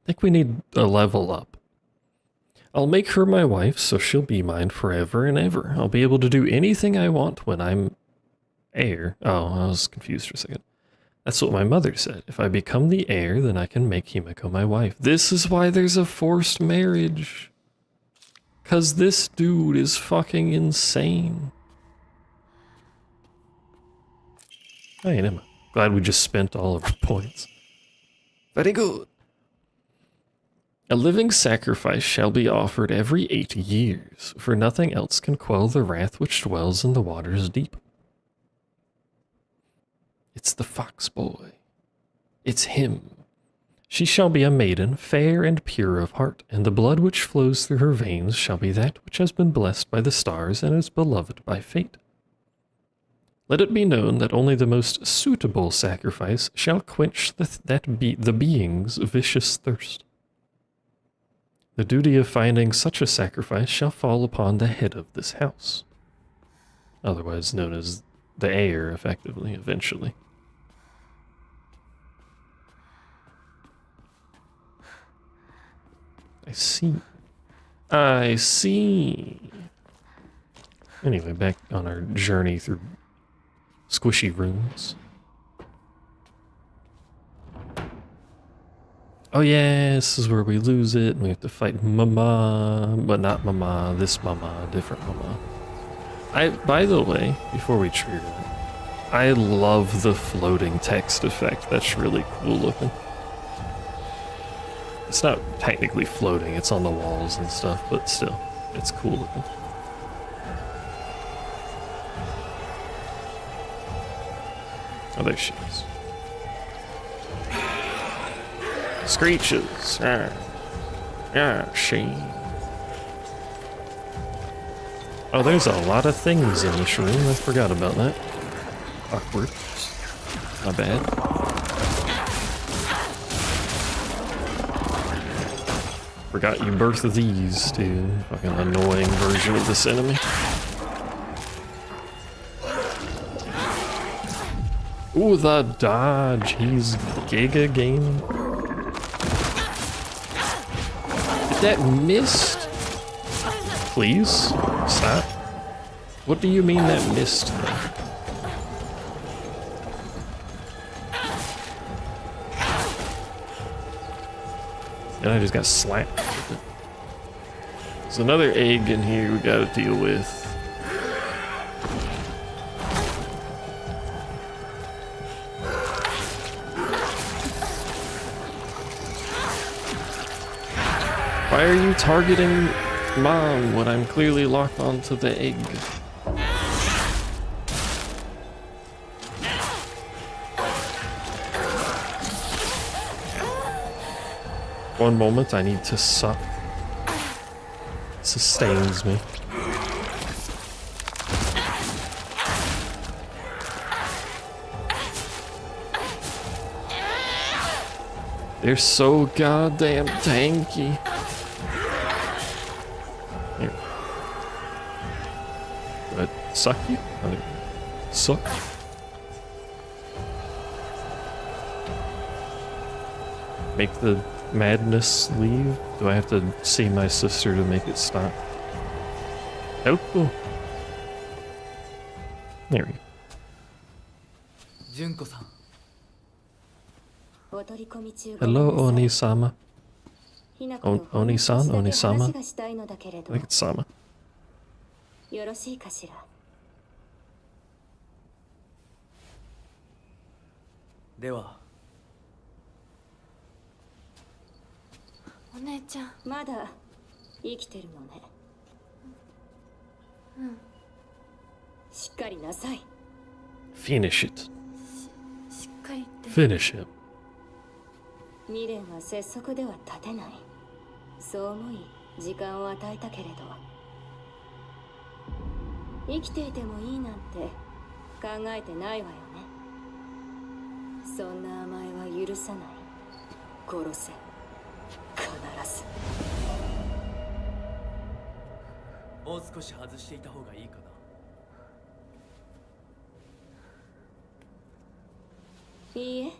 I think we need a level up. I'll make her my wife, so she'll be mine forever and ever. I'll be able to do anything I want when I'm heir. Oh, I was confused for a second. That's what my mother said. If I become the heir, then I can make Himiko my wife. This is why there's a forced marriage. 'Cause this dude is fucking insane. Hey, Emma. Glad we just spent all of our points. Very good. A living sacrifice shall be offered every 8 years, for nothing else can quell the wrath which dwells in the waters deep. It's the fox boy. It's him. She shall be a maiden, fair and pure of heart, and the blood which flows through her veins shall be that which has been blessed by the stars and is beloved by fate. Let it be known that only the most suitable sacrifice shall quench the being's vicious thirst. The duty of finding such a sacrifice shall fall upon the head of this house, otherwise known as the heir, effectively, eventually. I see. I see. Anyway, back on our journey through squishy rooms. Oh yeah, this is where we lose it, and we have to fight Mama, but not Mama, this Mama, different Mama. By the way, before we trigger that, I love the floating text effect. That's really cool looking. It's not technically floating, it's on the walls and stuff, but still, it's cool looking. Oh, there she is. Screeches. She. Oh, there's a lot of things in this room. I forgot about that. Awkward. My bad. Forgot you birthed these too. Fucking annoying version of this enemy. Ooh, the dodge. He's Giga gaming. That missed? Please? Stop. What do you mean that missed? And I just got slapped with it. There's another egg in here we gotta deal with. Why are you targeting Mom when I'm clearly locked onto the egg? One moment, I need to suck. Sustains me. They're so goddamn tanky. Here. Do I suck you? Suck? Make the madness leave? Do I have to see my sister to make it stop? Oh, cool. There we go.
純子さん
Hello, Oni-sama. Oni-san? Oni-sama? I think it's Sama.
よろしいかしら。
では
お姉ちゃん、
まだ生きてるのね。
うん。
しっかりなさい。
Finish it.
しっかりって。
Finish him.
未練は拙速では立てない。そう思い時間を与えたけれど、生きていてもいいなんて考えてないわよね。そんな甘えは許さない。殺せ。必ず。
もう少し外していた方がいいかな。
いいえ。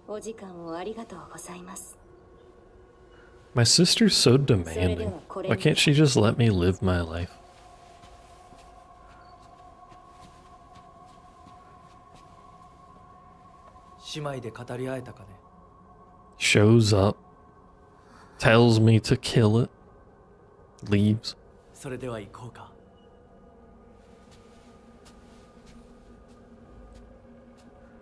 お時間をありがとうございます。
My sister's so demanding. Why can't she just let me live my life?
姉妹で語り合えたかね。
Shows up, tells me to kill it, leaves.
それでは行こうか。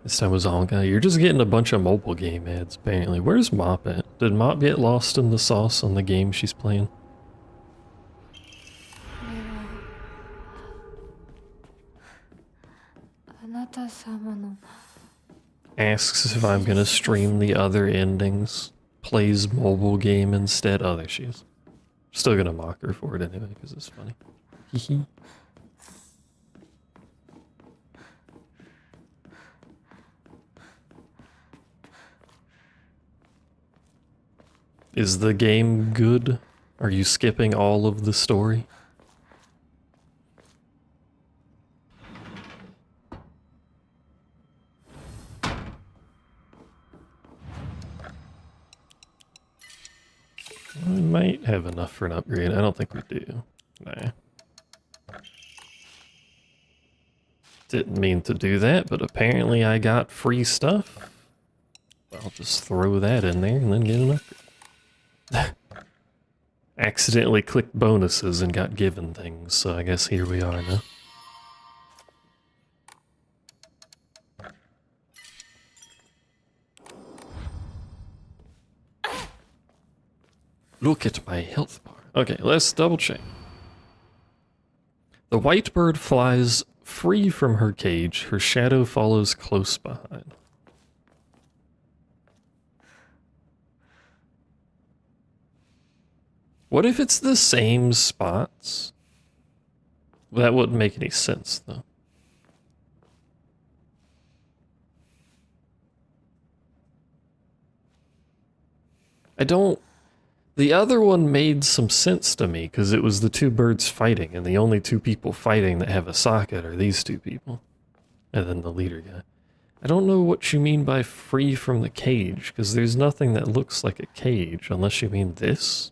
I This time was Honka. You're just getting a bunch of mobile game ads, apparently. Where's Mop at? Did Mop get lost in the sauce on the game she's playing?
あなた様の
Asks if I'm gonna stream the other endings. Plays mobile game instead. Oh, there she is. Still gonna mock her for it anyway, because it's funny. Hehe. Is the game good? Are you skipping all of the story? We might have enough for an upgrade. I don't think we do. Nah. Didn't mean to do that, but apparently I got free stuff. I'll just throw that in there and then get an upgrade. Accidentally clicked bonuses and got given things, so I guess here we are now. Look at my health bar. Okay, let's double check. The white bird flies free from her cage. Her shadow follows close behind. What if it's the same spots? That wouldn't make any sense, though. I don't... The other one made some sense to me, because it was the two birds fighting, and the only two people fighting that have a socket are these two people. And then the leader guy. I don't know what you mean by free from the cage, because there's nothing that looks like a cage, unless you mean this.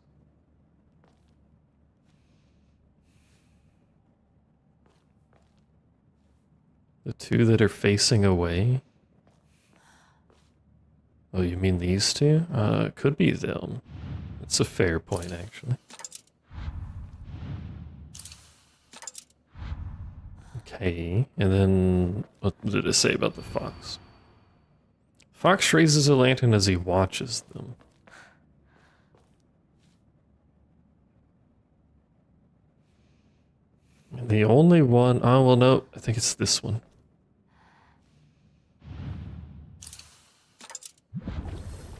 The two that are facing away? Oh, you mean these two? Could be them. That's a fair point, actually. Okay, and then what did it say about the fox? Fox raises a lantern as he watches them. And the only one, oh well no, I think it's this one.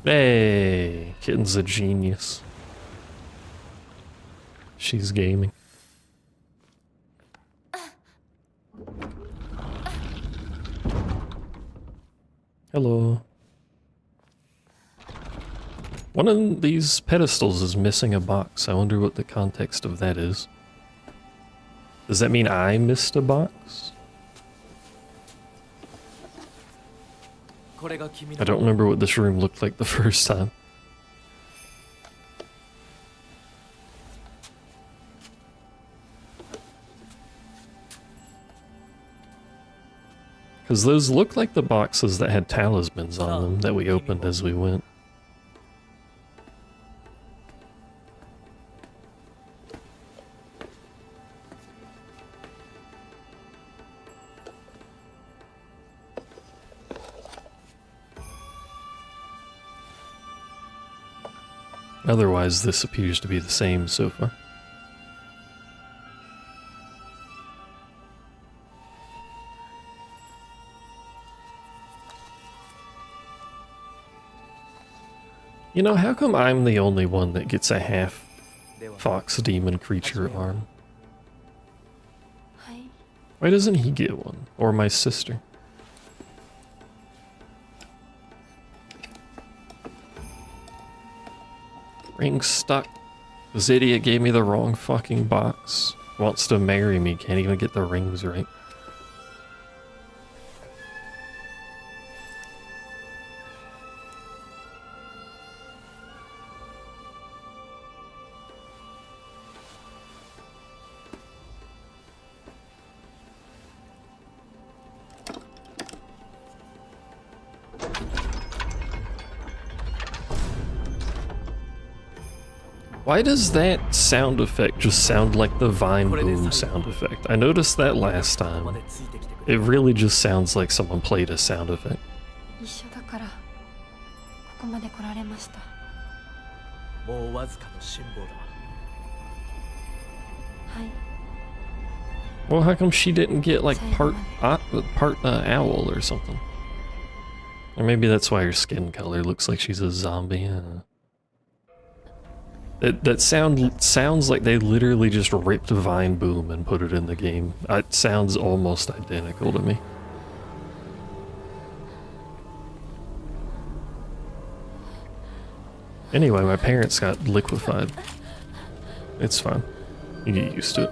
Hey, Kitten's a genius. She's gaming. Hello. One of these pedestals is missing a box. I wonder what the context of that is. Does that mean I missed a box? I don't remember what this room looked like the first time. Because those look like the boxes that had talismans on them that we opened as we went. Otherwise, this appears to be the same so far. You know, how come I'm the only one that gets a half fox demon creature arm?
はい
Why doesn't he get one? Or my sister? Ring stuck. This idiot gave me the wrong fucking box. Wants to marry me, can't even get the rings right. Why does that sound effect just sound like the Vine Boom sound effect? I noticed that last time. It really just sounds like someone played a sound effect.
一緒だからここまで来られました。
もうわずかの辛抱だ。
はい。
Well, how come she didn't get like part owl or something? Or maybe that's why her skin color looks like she's a zombie. That sounds like they literally just ripped Vine Boom and put it in the game. It sounds almost identical to me. Anyway, my parents got liquefied. It's fine. You get used to it.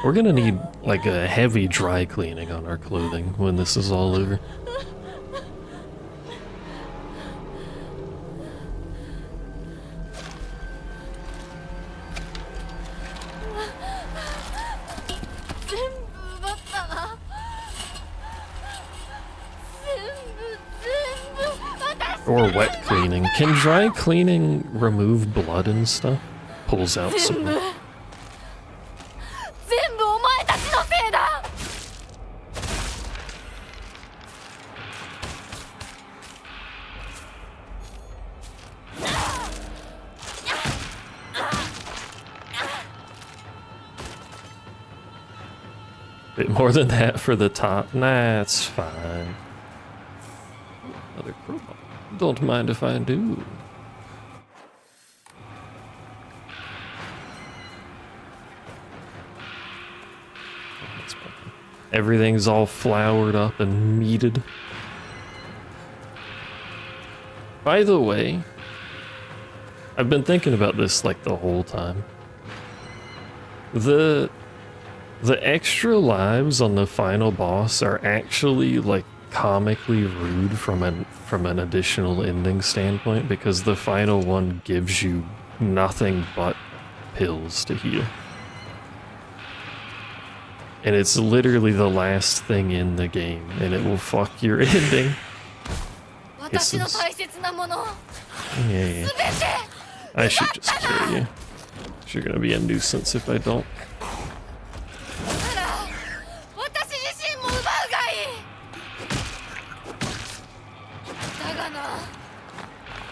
We're gonna need like a heavy dry cleaning on our clothing when this is all over. Or wet cleaning. Can dry cleaning remove blood and stuff? Pulls out some. Bit more than that for the top. Nah, it's fine. Another crowbar. Don't mind if I do. Everything's all flowered up and meated. By the way, I've been thinking about this like the whole time. The extra lives on the final boss are actually like comically rude from an additional ending standpoint, because the final one gives you nothing but pills to heal. And it's literally the last thing in the game, and it will fuck your ending. Hisses. Yeah. I should just kill you. You're gonna be a nuisance if I don't.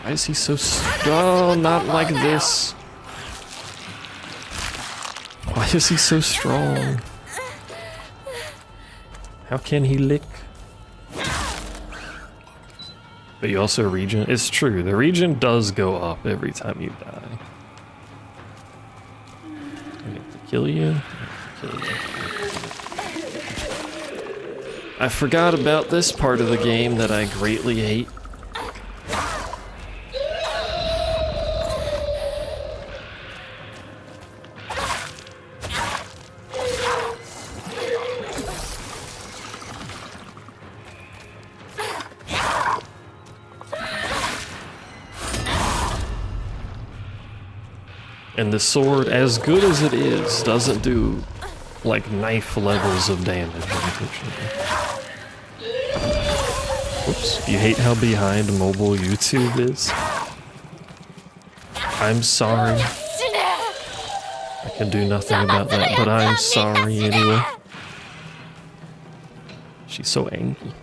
Why is he so oh, not like this. Why is he so strong? How can he lick? But you also regen. It's true, the regen does go up every time you die. I have to kill you. I forgot about this part of the game that I greatly hate. And the sword, as good as it is, doesn't do like knife levels of damage, unfortunately. Whoops, you hate how behind mobile YouTube is? I'm sorry. I can do nothing about that, but I'm sorry anyway. She's so angry.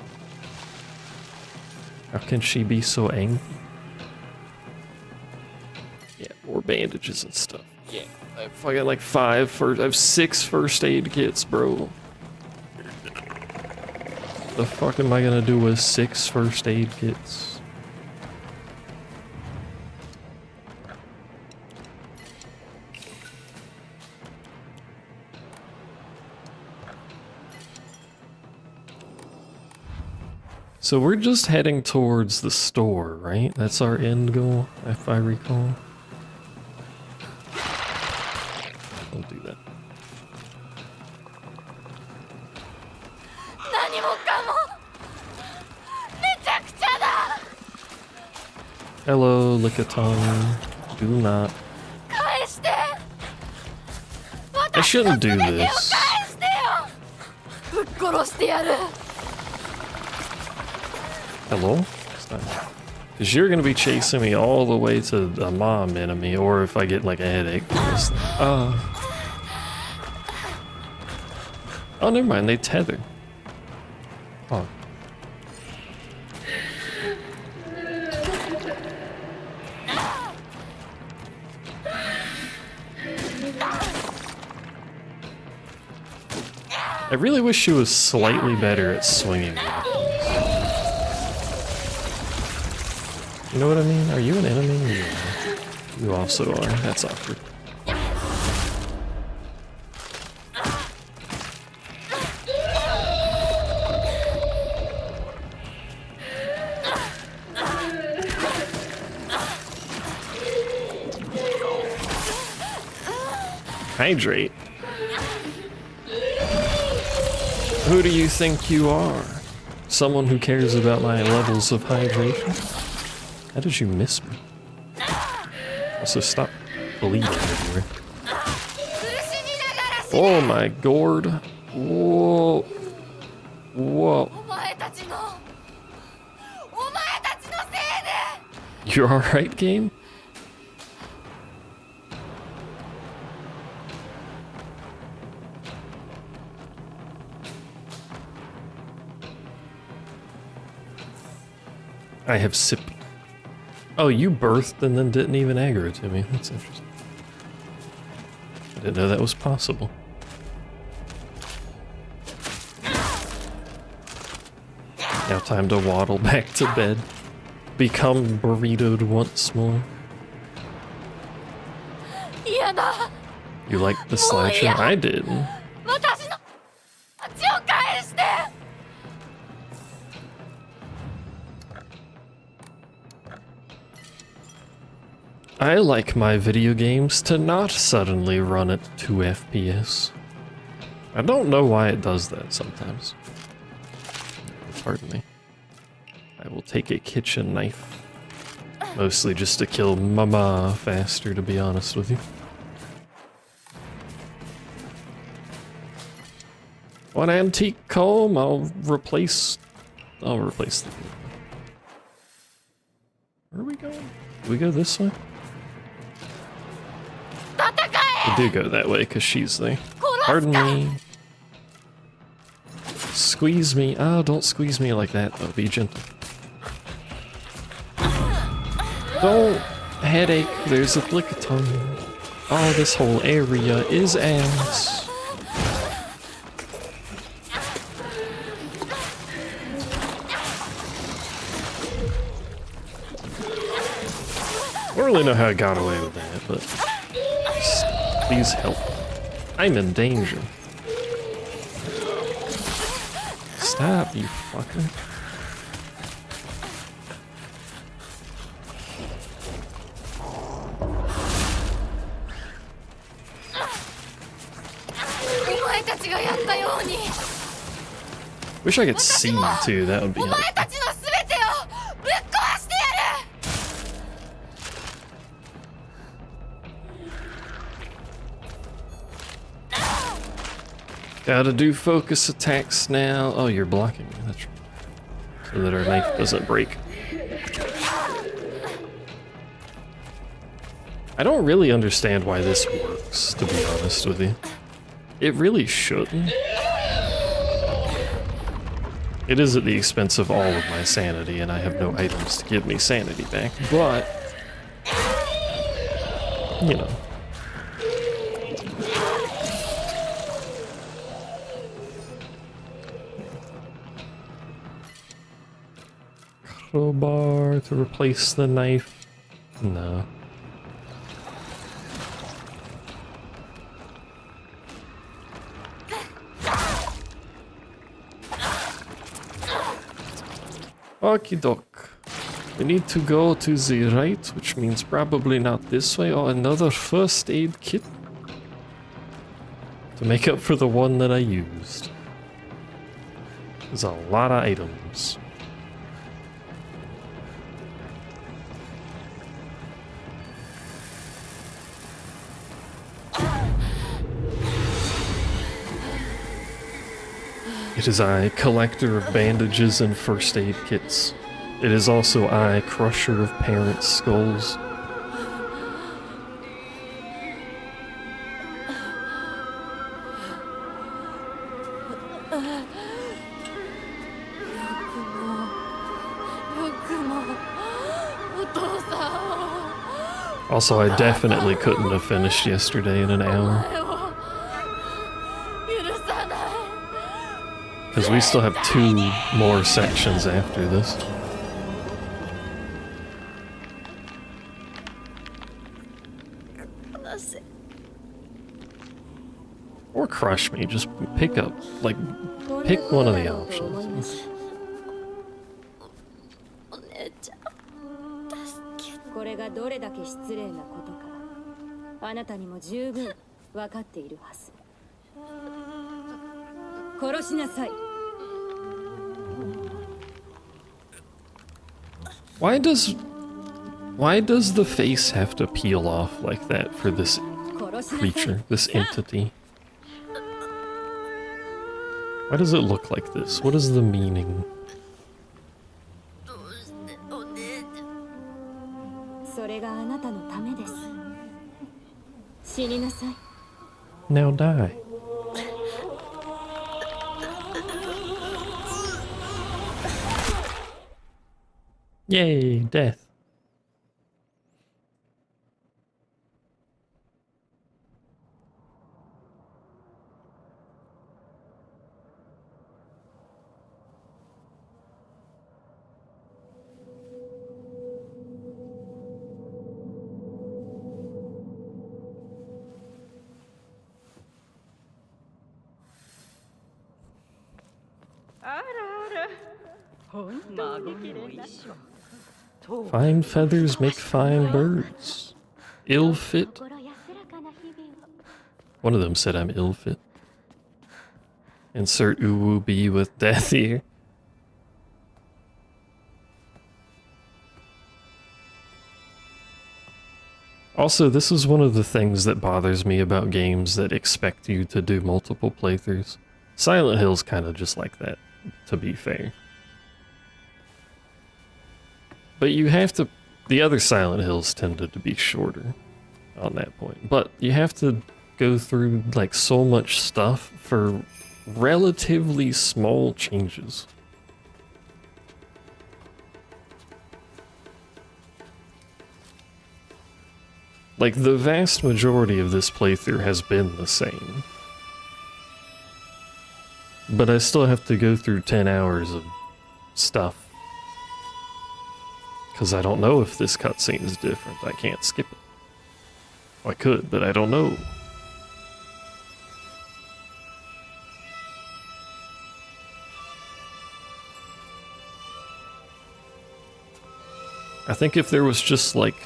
How can she be so angry? Yeah, more bandages and stuff. Yeah, I fucking like I have 6 first aid kits, bro. The fuck am I gonna do with 6 first aid kits? So we're just heading towards the store, right? That's our end goal, if I recall. I'll do that. Hello, lick a tongue. Do not. I shouldn't do this. Hello? Because you're going to be chasing me all the way to a mom enemy, or if I get like a headache. Oh, never mind, they tether. Oh. I really wish she was slightly better at swinging weapons. You know what I mean? Are you an enemy? Yeah. You also are. That's awkward. Hydrate. Who do you think you are? Someone who cares about my levels of hydration? How did you miss me? Also, stop bleeding everywhere. Oh my god. Whoa. Whoa. You're alright, game? I have sipped. Oh, you birthed and then didn't even aggro to me. That's interesting. I didn't know that was possible. Now time to waddle back to bed. Become burritoed once more. You like the slasher? I didn't. I like my video games to not suddenly run at 2 FPS. I don't know why it does that sometimes. Pardon me. I will take a kitchen knife. Mostly just to kill mama faster, to be honest with you. One antique comb, I'll replace the... Where are we going? Do we go this way? We do go that way because she's there. Pardon me. Squeeze me. Oh, don't squeeze me like that though. Be gentle. Don't headache. There's a flick of tongue. Oh, this whole area is ass. I don't really know how I got away with that, but please help. I'm in danger. Stop, you fucker. Wish I could see too, that would be helpful. Gotta do focus attacks now. Oh, you're blocking me, that's right. So that our knife doesn't break. I don't really understand why this works, to be honest with you. It really shouldn't. It is at the expense of all of my sanity, and I have no items to give me sanity back, but... you know. Crowbar to replace the knife. No. Okie doke. We need to go to the right, which means probably not this way, or another first aid kit to make up for the one that I used. There's a lot of items. It is I, collector of bandages and first aid kits. It is also I, crusher of parents' skulls. Also, I definitely couldn't have finished yesterday in an hour. Because we still have 2 more sections after this. Or crush me, just pick up, like, pick one of the options.
これがどれだけ失礼なことかあなたにも十分分かっているはず殺しなさい
Why does the face have to peel off like that for this creature, this entity? Why does it look like this? What is the meaning?
それがあなたのためです死になさい
Now die. Yay, death. Fine feathers make fine birds. Ill fit. One of them said I'm ill fit. Insert uwu be with death here. Also, this is one of the things that bothers me about games that expect you to do multiple playthroughs. Silent Hill's kind of just like that, to be fair. But you have to... The other Silent Hills tended to be shorter on that point. But you have to go through, like, so much stuff for relatively small changes. Like, the vast majority of this playthrough has been the same. But I still have to go through 10 hours of stuff. Because I don't know if this cutscene is different. I can't skip it. Well, I could, but I don't know. I think if there was just, like,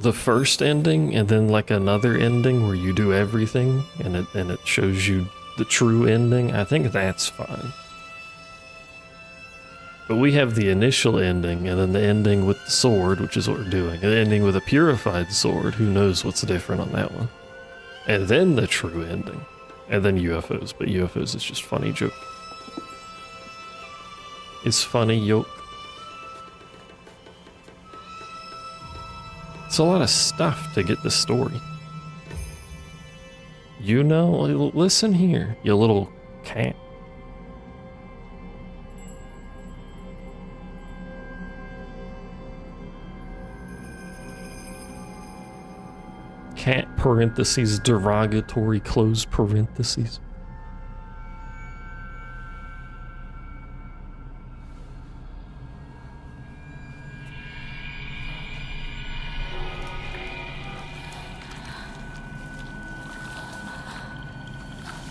the first ending and then, like, another ending where you do everything and it shows you the true ending, I think that's fine. But we have the initial ending, and then the ending with the sword, which is what we're doing. The ending with a purified sword, who knows what's different on that one. And then the true ending. And then UFOs, but UFOs is just funny joke. It's funny yoke. It's a lot of stuff to get the story. You know, listen here, you little cat. Cat parentheses derogatory close parentheses.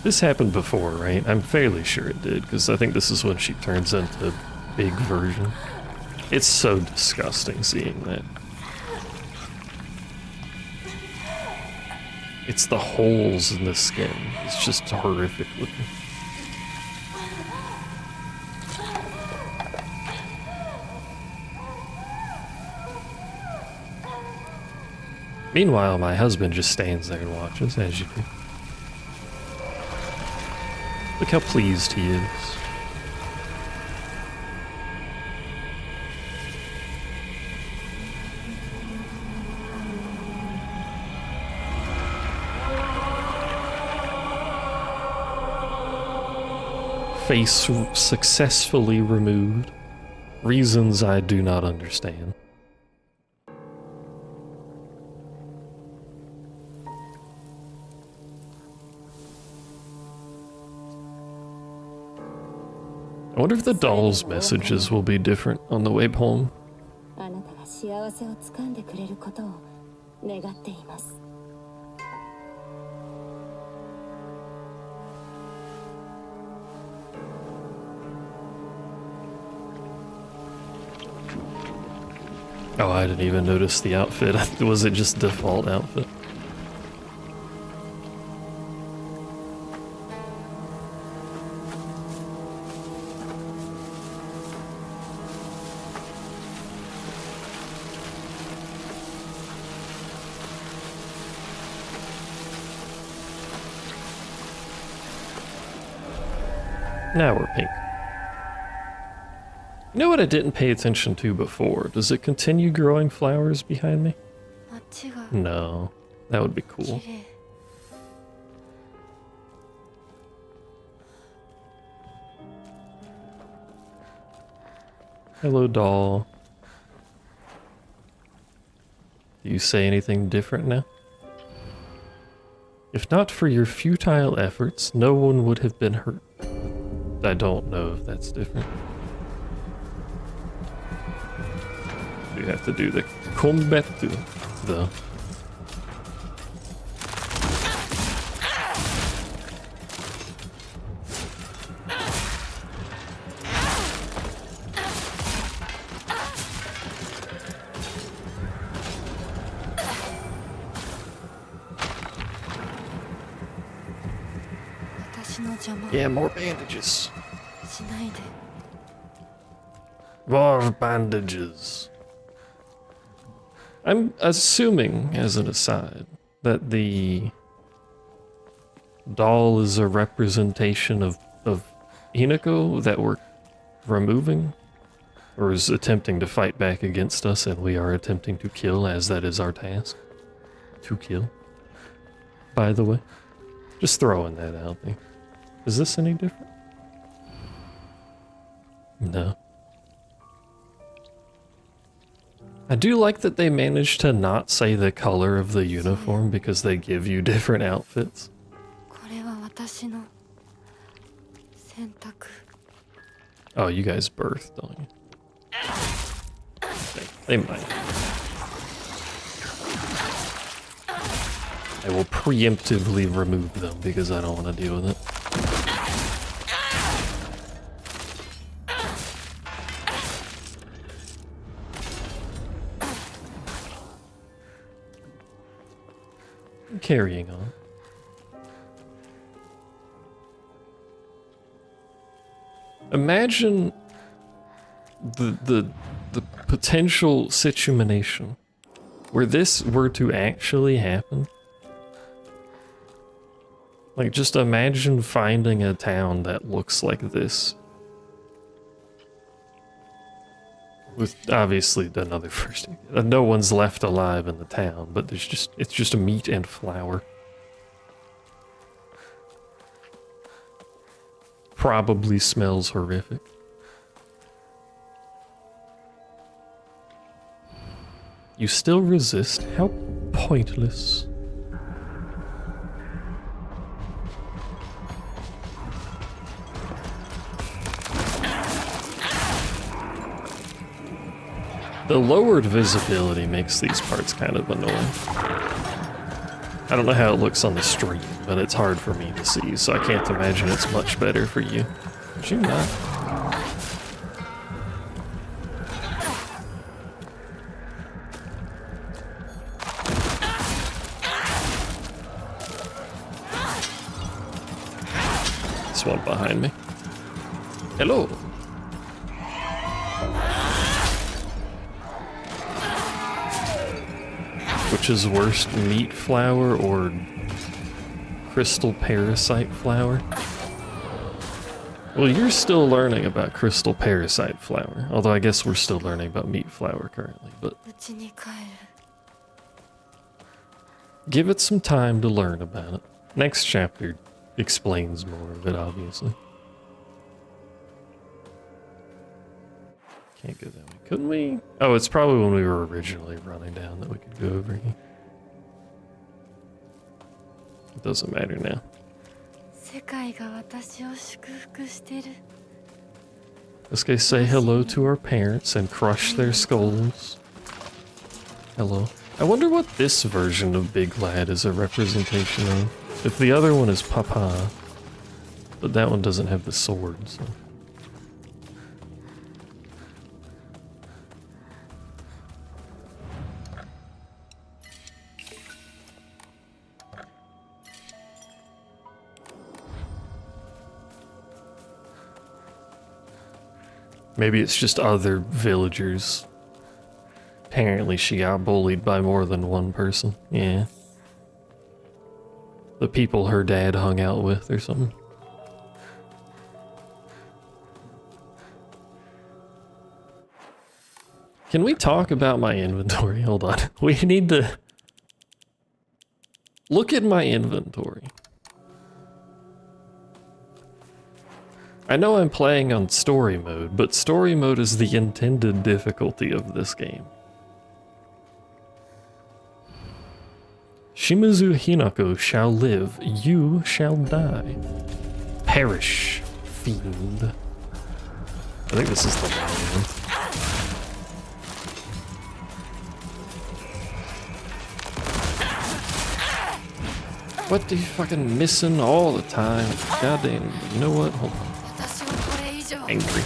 This happened before, right? I'm fairly sure it did, because I think this is when she turns into big version. It's so disgusting seeing that. It's the holes in the skin. It's just horrific looking. Meanwhile, my husband just stands there and watches, as you do. Look how pleased he is. Face successfully removed. Reasons I do not understand. I wonder if the doll's messages will be different on the way home.
あなたが幸せをつかんでくれることを願っています。
Oh, I didn't even notice the outfit. Was it just default outfit? Now we're pink. You know what I didn't pay attention to before? Does it continue growing flowers behind me?
街が
No. That would be
綺
cool.
麗。
Hello, doll. Do you say anything different now? If not for your futile efforts, no one would have been hurt. I don't know if that's different. We have to do the combat though. Yeah, more bandages.
しないで。
More bandages. I'm assuming, as an aside, that the doll is a representation of Hinako that we're removing, or is attempting to fight back against us, and we are attempting to kill, as that is our task. To kill. By the way. Just throwing that out there. Is this any different? No. I do like that they managed to not say the color of the uniform because they give you different outfits.
これは私の選択。
Oh, you guys birthed, don't you? They might. I will preemptively remove them because I don't want to deal with it. Carrying on. Imagine the potential situation where this were to actually happen. Like, just imagine finding a town that looks like this. With obviously another first. No one's left alive in the town, but it's just a meat and flour. Probably smells horrific. You still resist? How pointless. The lowered visibility makes these parts kind of annoying. I don't know how it looks on the stream, but it's hard for me to see, so I can't imagine it's much better for you. But you not. This one behind me. Hello. Which is worst, meat flour or crystal parasite flour? Well, you're still learning about crystal parasite flour, although I guess we're still learning about meat flour currently, but
うちに帰る。
give it some time to learn about it. Next chapter explains more of it, obviously. Can't go that way. Couldn't we? Oh, it's probably when we were originally running down that we could go over here. It doesn't matter now.
世界が私を祝福してる。
Let's go say hello to our parents and crush their skulls. Hello. I wonder what this version of Big Lad is a representation of. If the other one is Papa, but that one doesn't have the sword, so. Maybe it's just other villagers. Apparently she got bullied by more than one person. Yeah. The people her dad hung out with or something. Can we talk about my inventory? Hold on. We need to look at my inventory. I know I'm playing on story mode, but story mode is the intended difficulty of this game. Shimizu Hinako shall live, you shall die. Perish, fiend. I think this is the wrong one. What are you fucking missing all the time? Goddamn, you know what? Hold on. Angry.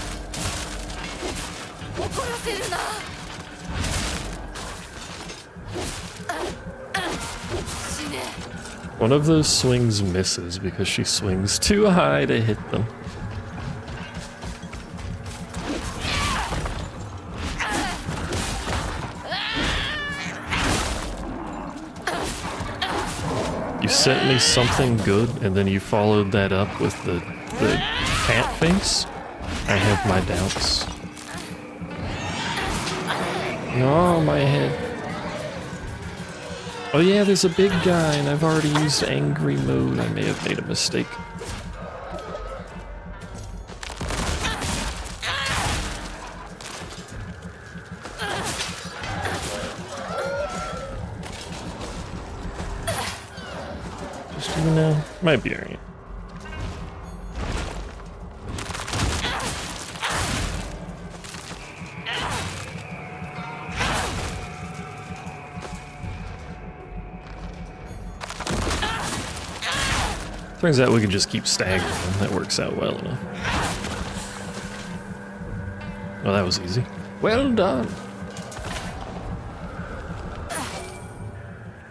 One of those swings misses because she swings too high to hit them. You sent me something good and then you followed that up with the cat face? I have my doubts. Oh, my head. Oh yeah, there's a big guy and I've already used angry mode. I may have made a mistake. Just, you know, might be alright. Turns out we can just keep staggering them. That works out well enough. Oh, that was easy. Well done.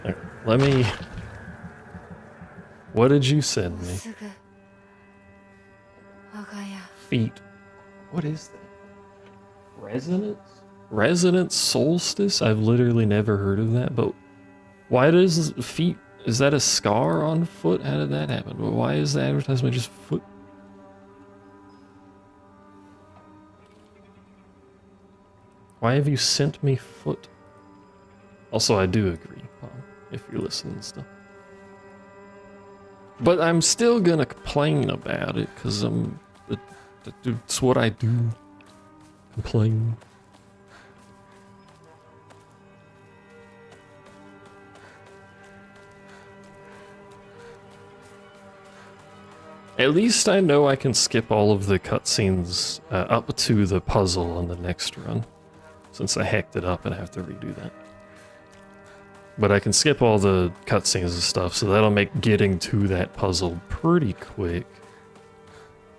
Right, let me... What did you send me? Feet. What is that? Resonance? Resonance solstice? I've literally never heard of that, but why does feet... Is that a scar on foot? How did that happen? Why is the advertisement just foot? Why have you sent me foot? Also, I do agree, Mom, if you're listening and stuff. But I'm still gonna complain about it, because it's what I do. Complain. At least I know I can skip all of the cutscenes up to the puzzle on the next run, since I hacked it up and have to redo that. But I can skip all the cutscenes and stuff, so that'll make getting to that puzzle pretty quick.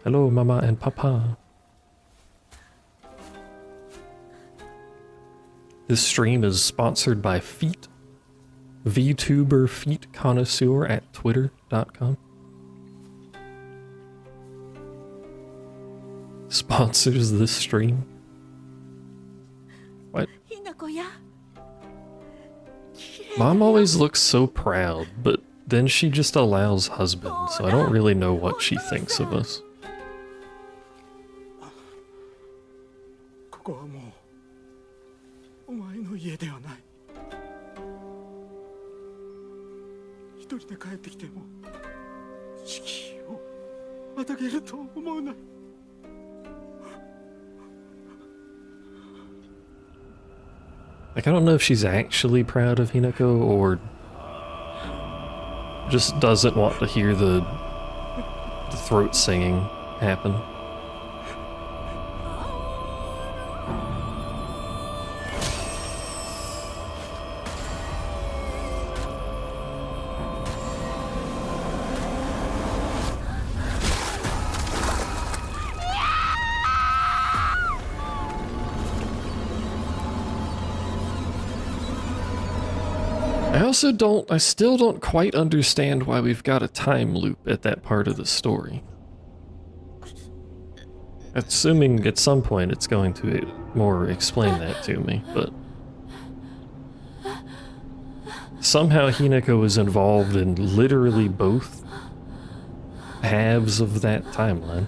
Hello, Mama and Papa. This stream is sponsored by Feet, VTuber Feet Connoisseur at twitter.com. Sponsors this stream. What? Mom always looks so proud, but then she just allows husband, so I don't really know what she thinks of us.
ここはもうお前の家ではない。一人で帰ってきても敷居をまたげると思うな。
Like, I don't know if she's actually proud of Hinako or just doesn't want to hear the throat singing happen. I still don't quite understand why we've got a time loop at that part of the story. Assuming at some point it's going to more explain that to me, but somehow Hinako is involved in literally both halves of that timeline.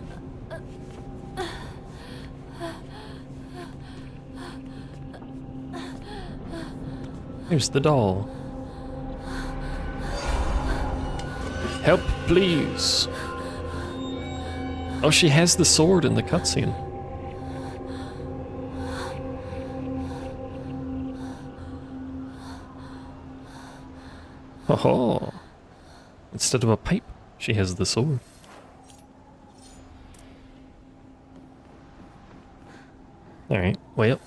Here's the doll. Help, please. Oh, she has the sword in the cutscene. Oh, instead of a pipe, she has the sword. Alright, way up.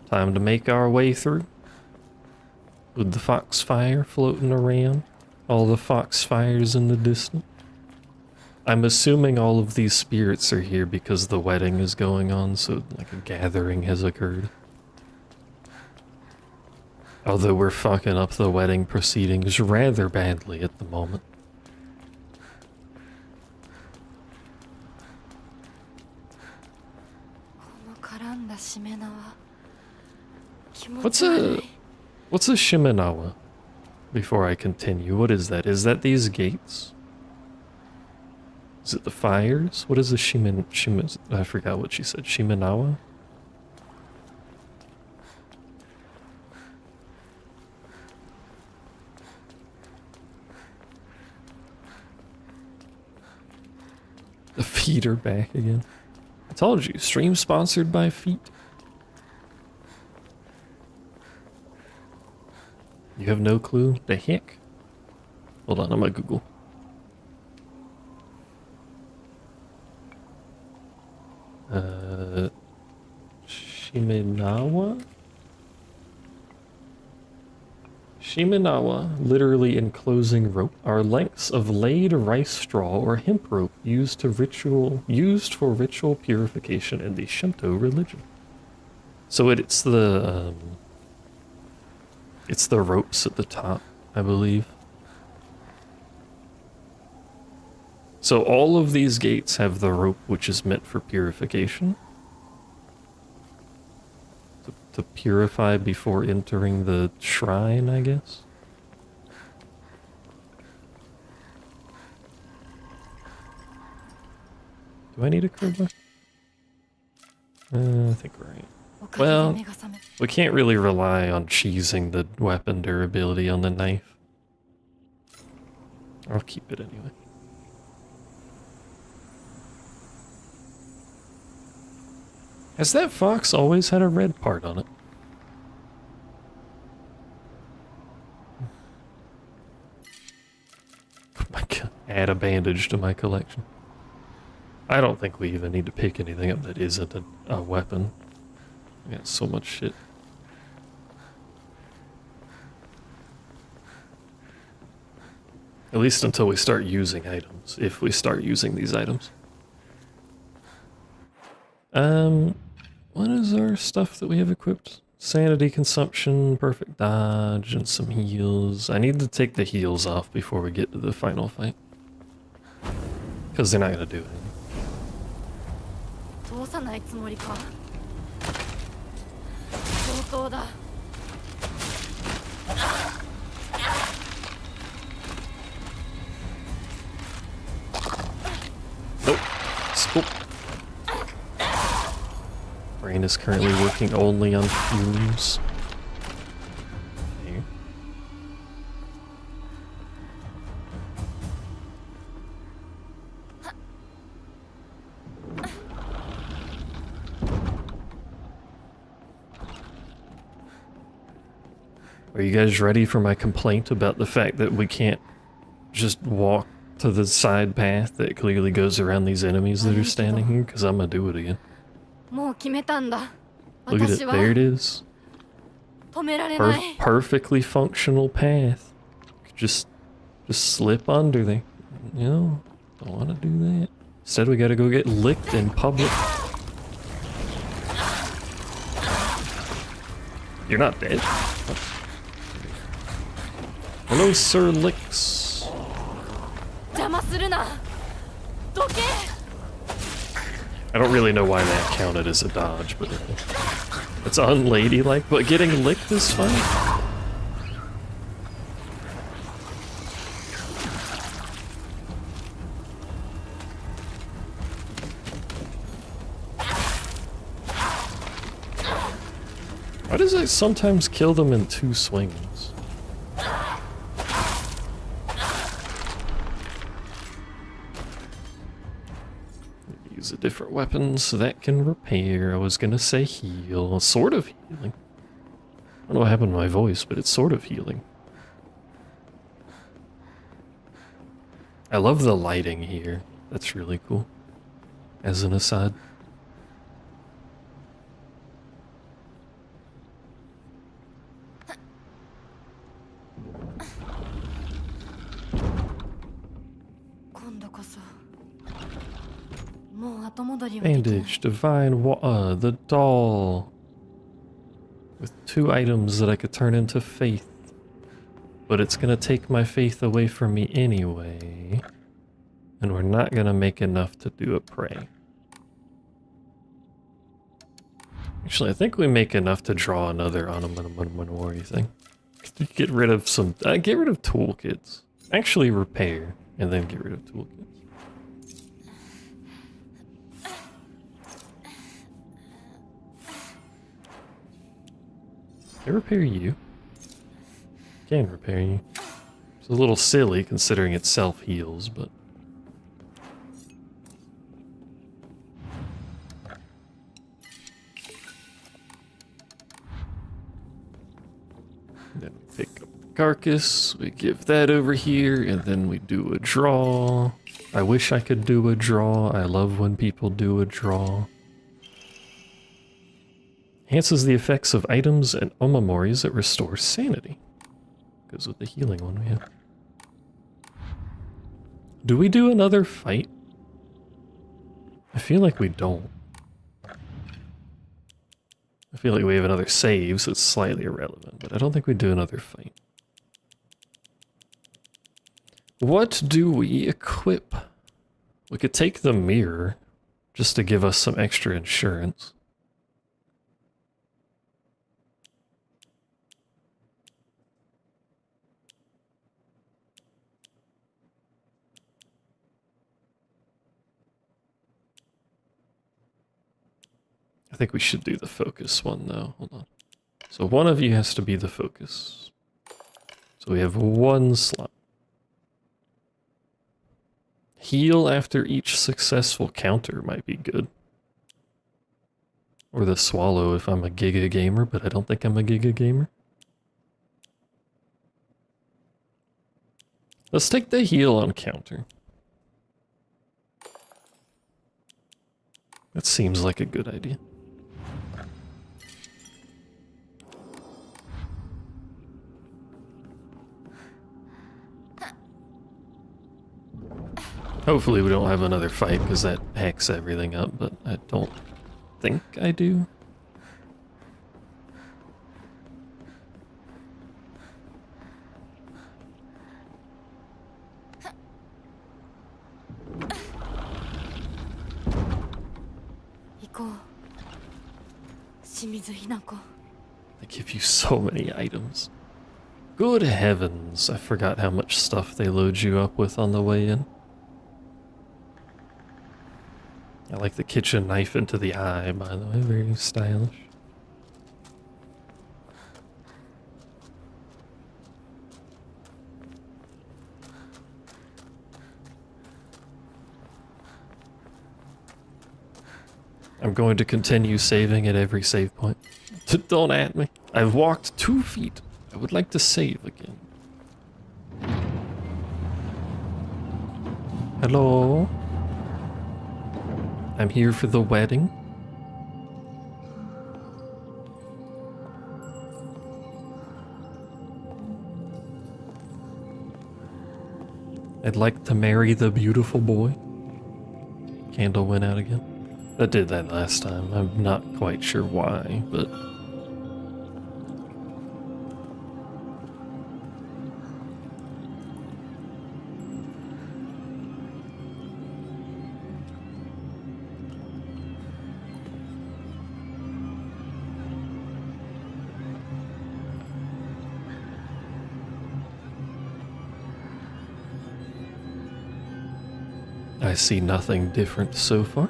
Time to make our way through. With the foxfire floating around. All the foxfires in the distance. I'm assuming all of these spirits are here because the wedding is going on, so like a gathering has occurred. Although we're fucking up the wedding proceedings rather badly at the moment. What's a Shimenawa? Before I continue, what is that? Is that these gates? Is it the fires? What is the I forgot what she said. Shimenawa? The feet are back again. I told you, stream sponsored by feet. You have no clue? The heck? Hold on, I'm gonna Google. Shimenawa? Shimenawa, literally enclosing rope, are lengths of laid rice straw or hemp rope used for ritual purification in the Shinto religion. So it's the ropes at the top, I believe. So all of these gates have the rope which is meant for purification. To purify before entering the shrine, I guess. Do I need a crowbar? I think we're right. Well, we can't really rely on cheesing the weapon durability on the knife. I'll keep it anyway. Has that fox always had a red part on it? Oh my god, add a bandage to my collection. I don't think we even need to pick anything up that isn't a weapon. I got so much shit. At least until we start using items, if we start using these items. What is our stuff that we have equipped? Sanity consumption, perfect dodge, and some heals. I need to take the heals off before we get to the final fight. Because they're not going to do anything. Nope. Scoop. Brain is currently working only on fumes. Okay. Are you guys ready for my complaint about the fact that we can't just walk to the side path that clearly goes around these enemies that are standing here? Because I'm gonna do it again.
もう決めたんだ。
Look at
私
it,
は
there it is.
止められない。
Perfectly functional path. Just slip under there. You know, don't want to do that. Instead, we gotta go get licked in public. You're not dead. Hello, Sir Licks.
邪魔するな。どけ。
I don't really know why that counted as a dodge, but it's unladylike. But getting licked is fun. Why does it sometimes kill them in 2 swings? Use a different weapon so that can repair. I was gonna say heal. Sort of healing. I don't know what happened to my voice, but it's sort of healing. I love the lighting here. That's really cool. As an aside. Bandage, divine water, the doll. With 2 items that I could turn into faith. But it's gonna take my faith away from me anyway. And we're not gonna make enough to do a pray. Actually, I think we make enough to draw another Onomanori thing. Get rid of some, get rid of toolkits. Actually repair, and then get rid of toolkits. Can I repair you? Can repair you. It's a little silly considering it self-heals, but... Then we pick up the carcass, we give that over here, and then we do a draw. I wish I could do a draw. I love when people do a draw. Enhances the effects of items and omomoris that restore sanity. Goes with the healing one we have. Do we do another fight? I feel like we don't. I feel like we have another save, so it's slightly irrelevant, but I don't think we do another fight. What do we equip? We could take the mirror, just to give us some extra insurance. I think we should do the focus one though. Hold on. So one of you has to be the focus. So we have 1 slot. Heal after each successful counter might be good. Or the swallow if I'm a Giga gamer, but I don't think I'm a Giga gamer. Let's take the heal on counter. That seems like a good idea. Hopefully we don't have another fight because that hacks everything up, but I don't think I do. They give you so many items. Good heavens, I forgot how much stuff they load you up with on the way in. I like the kitchen knife into the eye, by the way, very stylish. I'm going to continue saving at every save point. Don't at me. I've walked 2 feet I would like to save again. Hello? I'm here for the wedding. I'd like to marry the beautiful boy. Candle went out again. I did that last time. I'm not quite sure why, but... I see nothing different so far.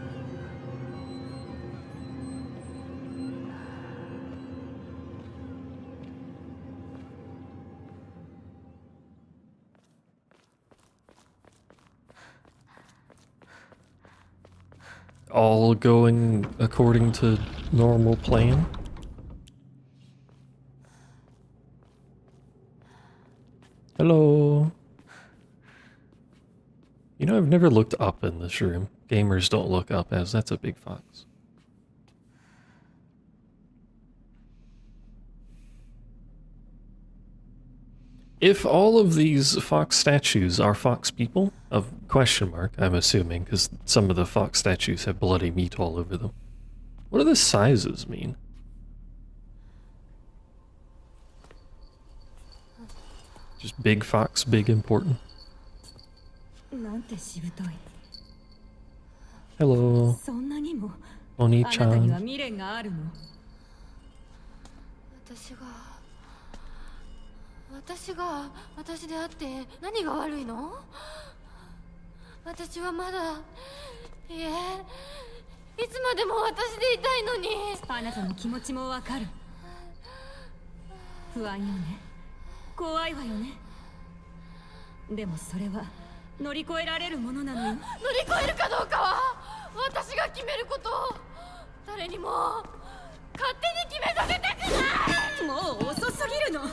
All going according to normal plan. Hello. You know, I've never looked up in this room. Gamers don't look up, as that's a big fox. If all of these fox statues are fox people, of question mark, I'm assuming, because some of the fox statues have bloody meat all over them. What do the sizes mean? Just big fox, big important. Hello, Oni-chan.
私が私であって何が悪いの？私はまだいえいつまでも私でいたいのに。あなたの気持ちもわかる。不安よね。怖いわよね。でもそれは乗り越えられるものなのよ。乗り越えるかどうかは私が決めること。誰にも勝手に決めさせたくない。もう遅すぎるの。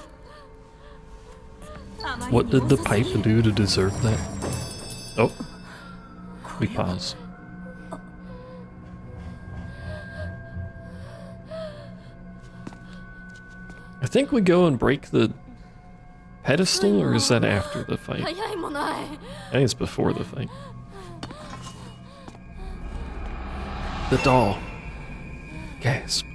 What did the pipe do to deserve that? Oh, we pause. I think we go and break the pedestal, or is that after the fight? I think it's before the fight. The doll. Gasp.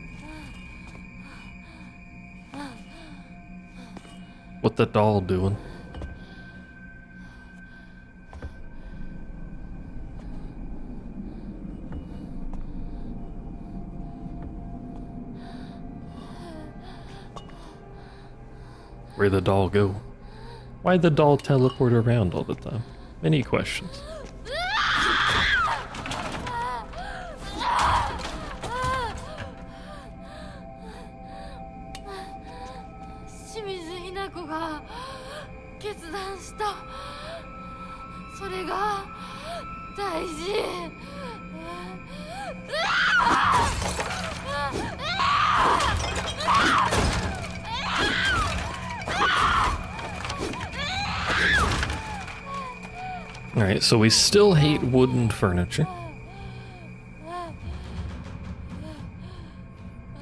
What the doll doing? Where'd the doll go? Why'd the doll teleport around all the time? Many questions. Alright, so we still hate wooden furniture.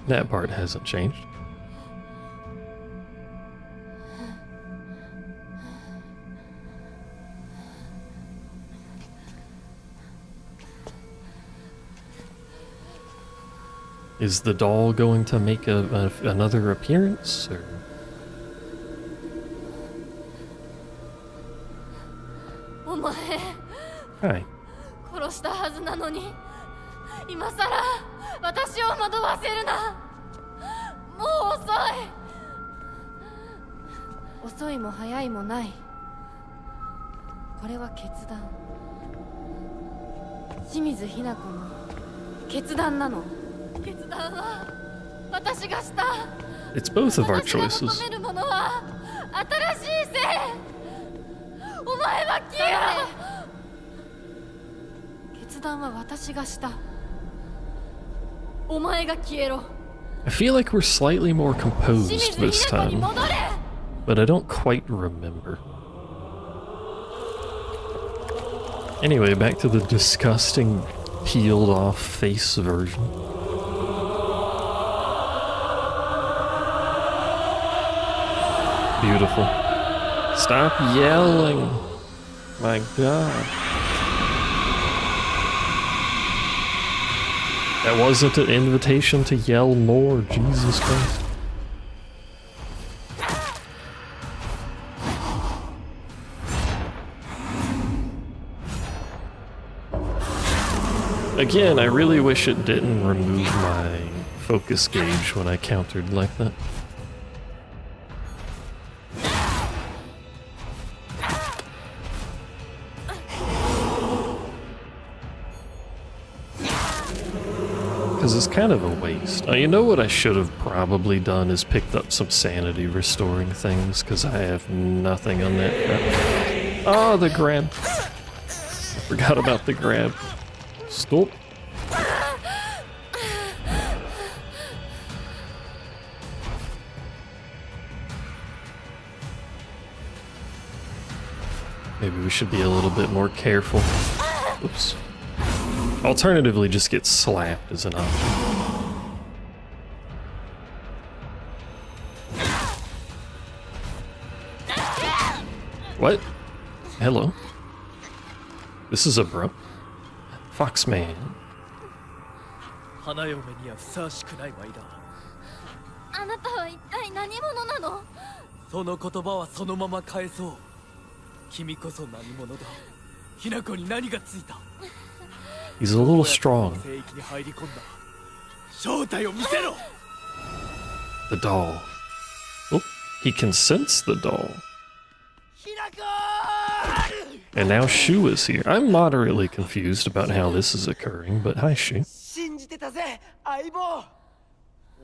That part hasn't changed. Is the doll going to make another appearance, or...? Hi.
殺したはずなのに今さら私を惑わせるな。もう遅い。遅いも早いもない。これは決断。清水ひな子の決断なの。決断は私がした。
It's both of our choices.
私が求めるものは新しい性。お前は消えろ。決断は私がした。お前が消えろ。
I feel like we're slightly more composed this time. but I don't quite remember. Anyway, back to the disgusting, peeled off face version. Beautiful. Stop yelling! My god. That wasn't an invitation to yell more, Jesus Christ. Again, I really wish it didn't remove my focus gauge when I countered like that. Because it's kind of a waste. You know what I should have probably done is picked up some sanity restoring things, because I have nothing on that crap. Oh, the grab. I forgot about the grab. Stop. Maybe we should be a little bit more careful. Oops. Alternatively, just get slapped as an option. What? Hello? This is a bro? Foxman.
花嫁にはふさわしくないワイだ。
あなたは一体何者なの？
その言葉はそのまま返そう。君こそ何者だ。ひな子に何がついた。
He's a little strong.
聖域に入り込んだ。正体を見せろ。
The doll. Oh, he can sense the doll.
ひな子。
And now Shu is here. I'm moderately confused about how this is occurring, but hi, Shu.
信じてたぜ、相棒。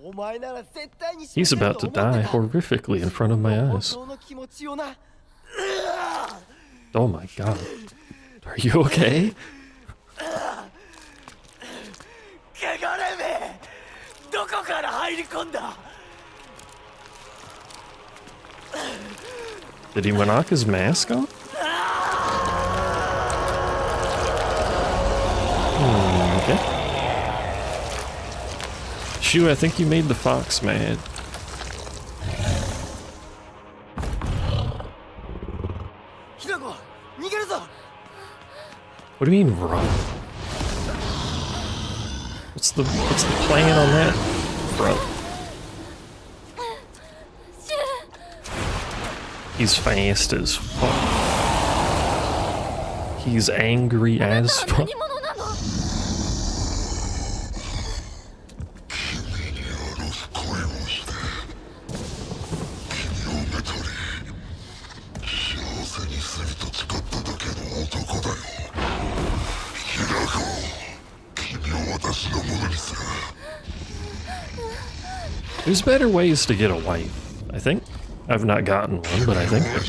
お前なら絶対に
He's about to die horrifically in front of my eyes.
本当の気持ちをな。
Oh my god. Are you okay?
汚れめ。どこから入り込んだ。
Did he knock his mask off? Okay. Shu, I think you made the fox mad. What do you mean run? What's the plan on that, bro? He's fast as fuck. He's angry as fuck. There's better ways to get a wife, I think. I've not gotten one, but I think there are.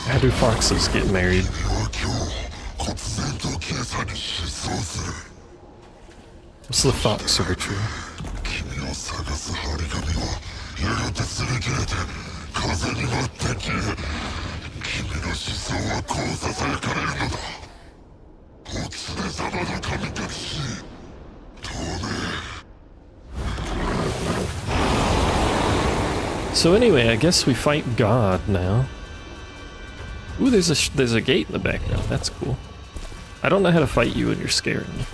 How do foxes get married? What's the fox ritual? So anyway, I guess we fight God now. Ooh, there's a gate in the background. That's cool. I don't know how to fight you when you're scaring me.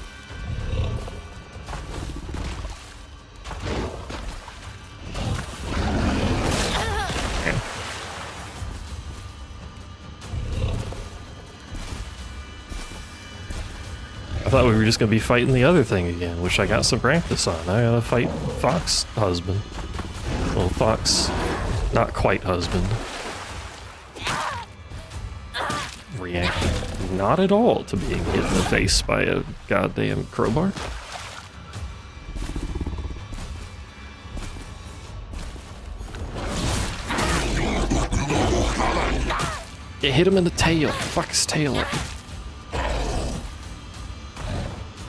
I thought we were just gonna be fighting the other thing again, which I got some practice on. I gotta fight Fox husband. Well, Fox, not quite husband. React not at all to being hit in the face by a goddamn crowbar. Yeah, hit him in the tail. Fuck his tail up.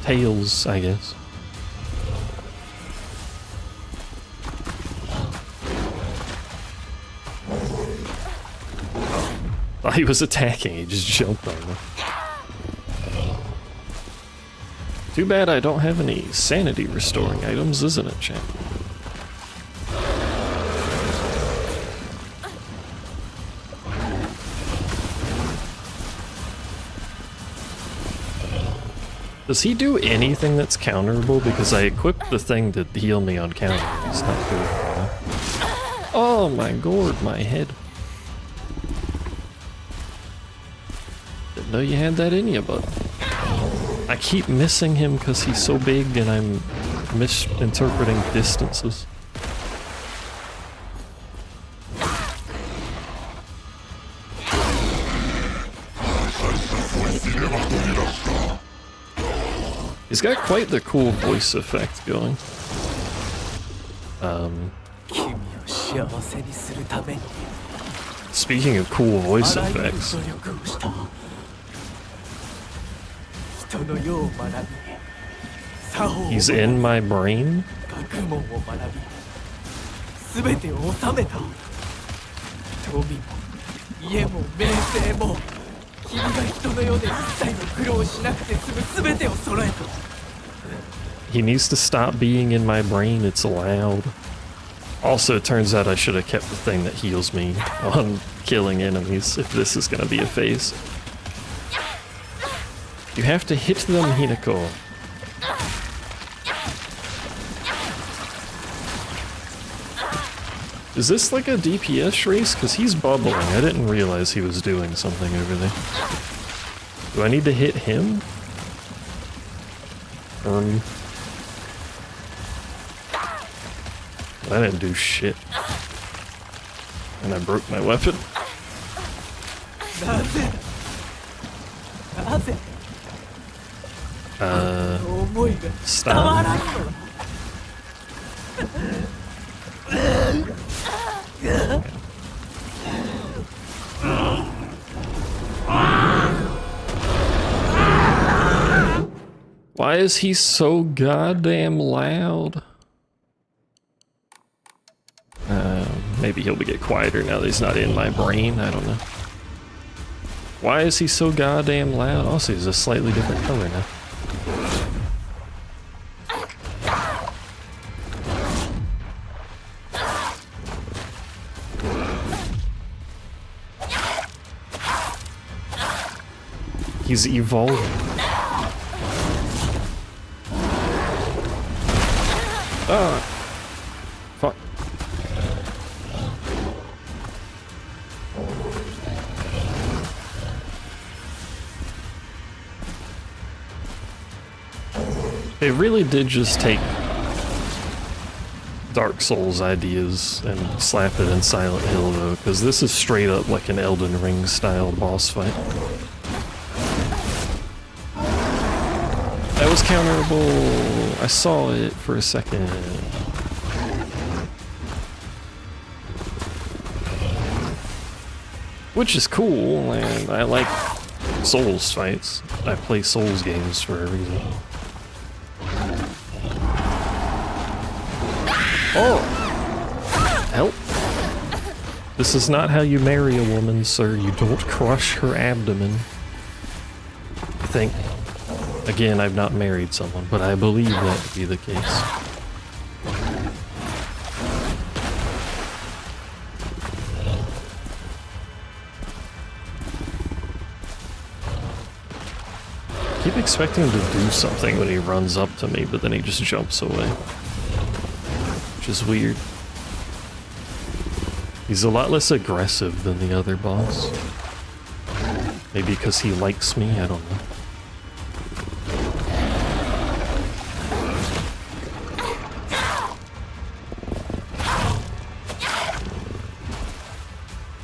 Tails, I guess. Thought he was attacking, he just jumped on him. Too bad I don't have any sanity restoring items, isn't it, chat? Does he do anything that's counterable? Because I equipped the thing to heal me on counter. It's not good. Oh my god, my head. Didn't know you had that in you, but I keep missing him because he's so big and I'm misinterpreting distances. He's got quite the cool voice effect going.
君を幸せにするために
Speaking of cool voice
あらゆる
effects,
努力をした人の世を学び作法を
he's in my brain.
学問を学び全てを収めた富も家も名声も君が人の世で一切の苦労をしなくて済む全てを揃えた
He needs to stop being in my brain, it's loud. Also, it turns out I should have kept the thing that heals me on killing enemies if this is gonna be a phase. You have to hit them, Hinako. Is this like a DPS race? Because he's bubbling. I didn't realize he was doing something over there. Do I need to hit him? I didn't do shit. And I broke my weapon.
なぜなぜ思いが伝わらんのだ
Why is he so goddamn loud? Maybe he'll get quieter now that he's not in my brain, I don't know. Why is he so goddamn loud? Also, he's a slightly different color now. He's evolving. Ah! Fuck. They really did just take Dark Souls ideas and slap it in Silent Hill though, because this is straight up like an Elden Ring style boss fight. That was counterable. I saw it for a second. Which is cool, and I like Souls fights. I play Souls games for a reason. Oh! Help! This is not how you marry a woman, sir. You don't crush her abdomen. I think. Again, I've not married someone, but I believe that to be the case. I keep expecting him to do something when he runs up to me, but then he just jumps away. Which is weird. He's a lot less aggressive than the other boss. Maybe because he likes me, I don't know.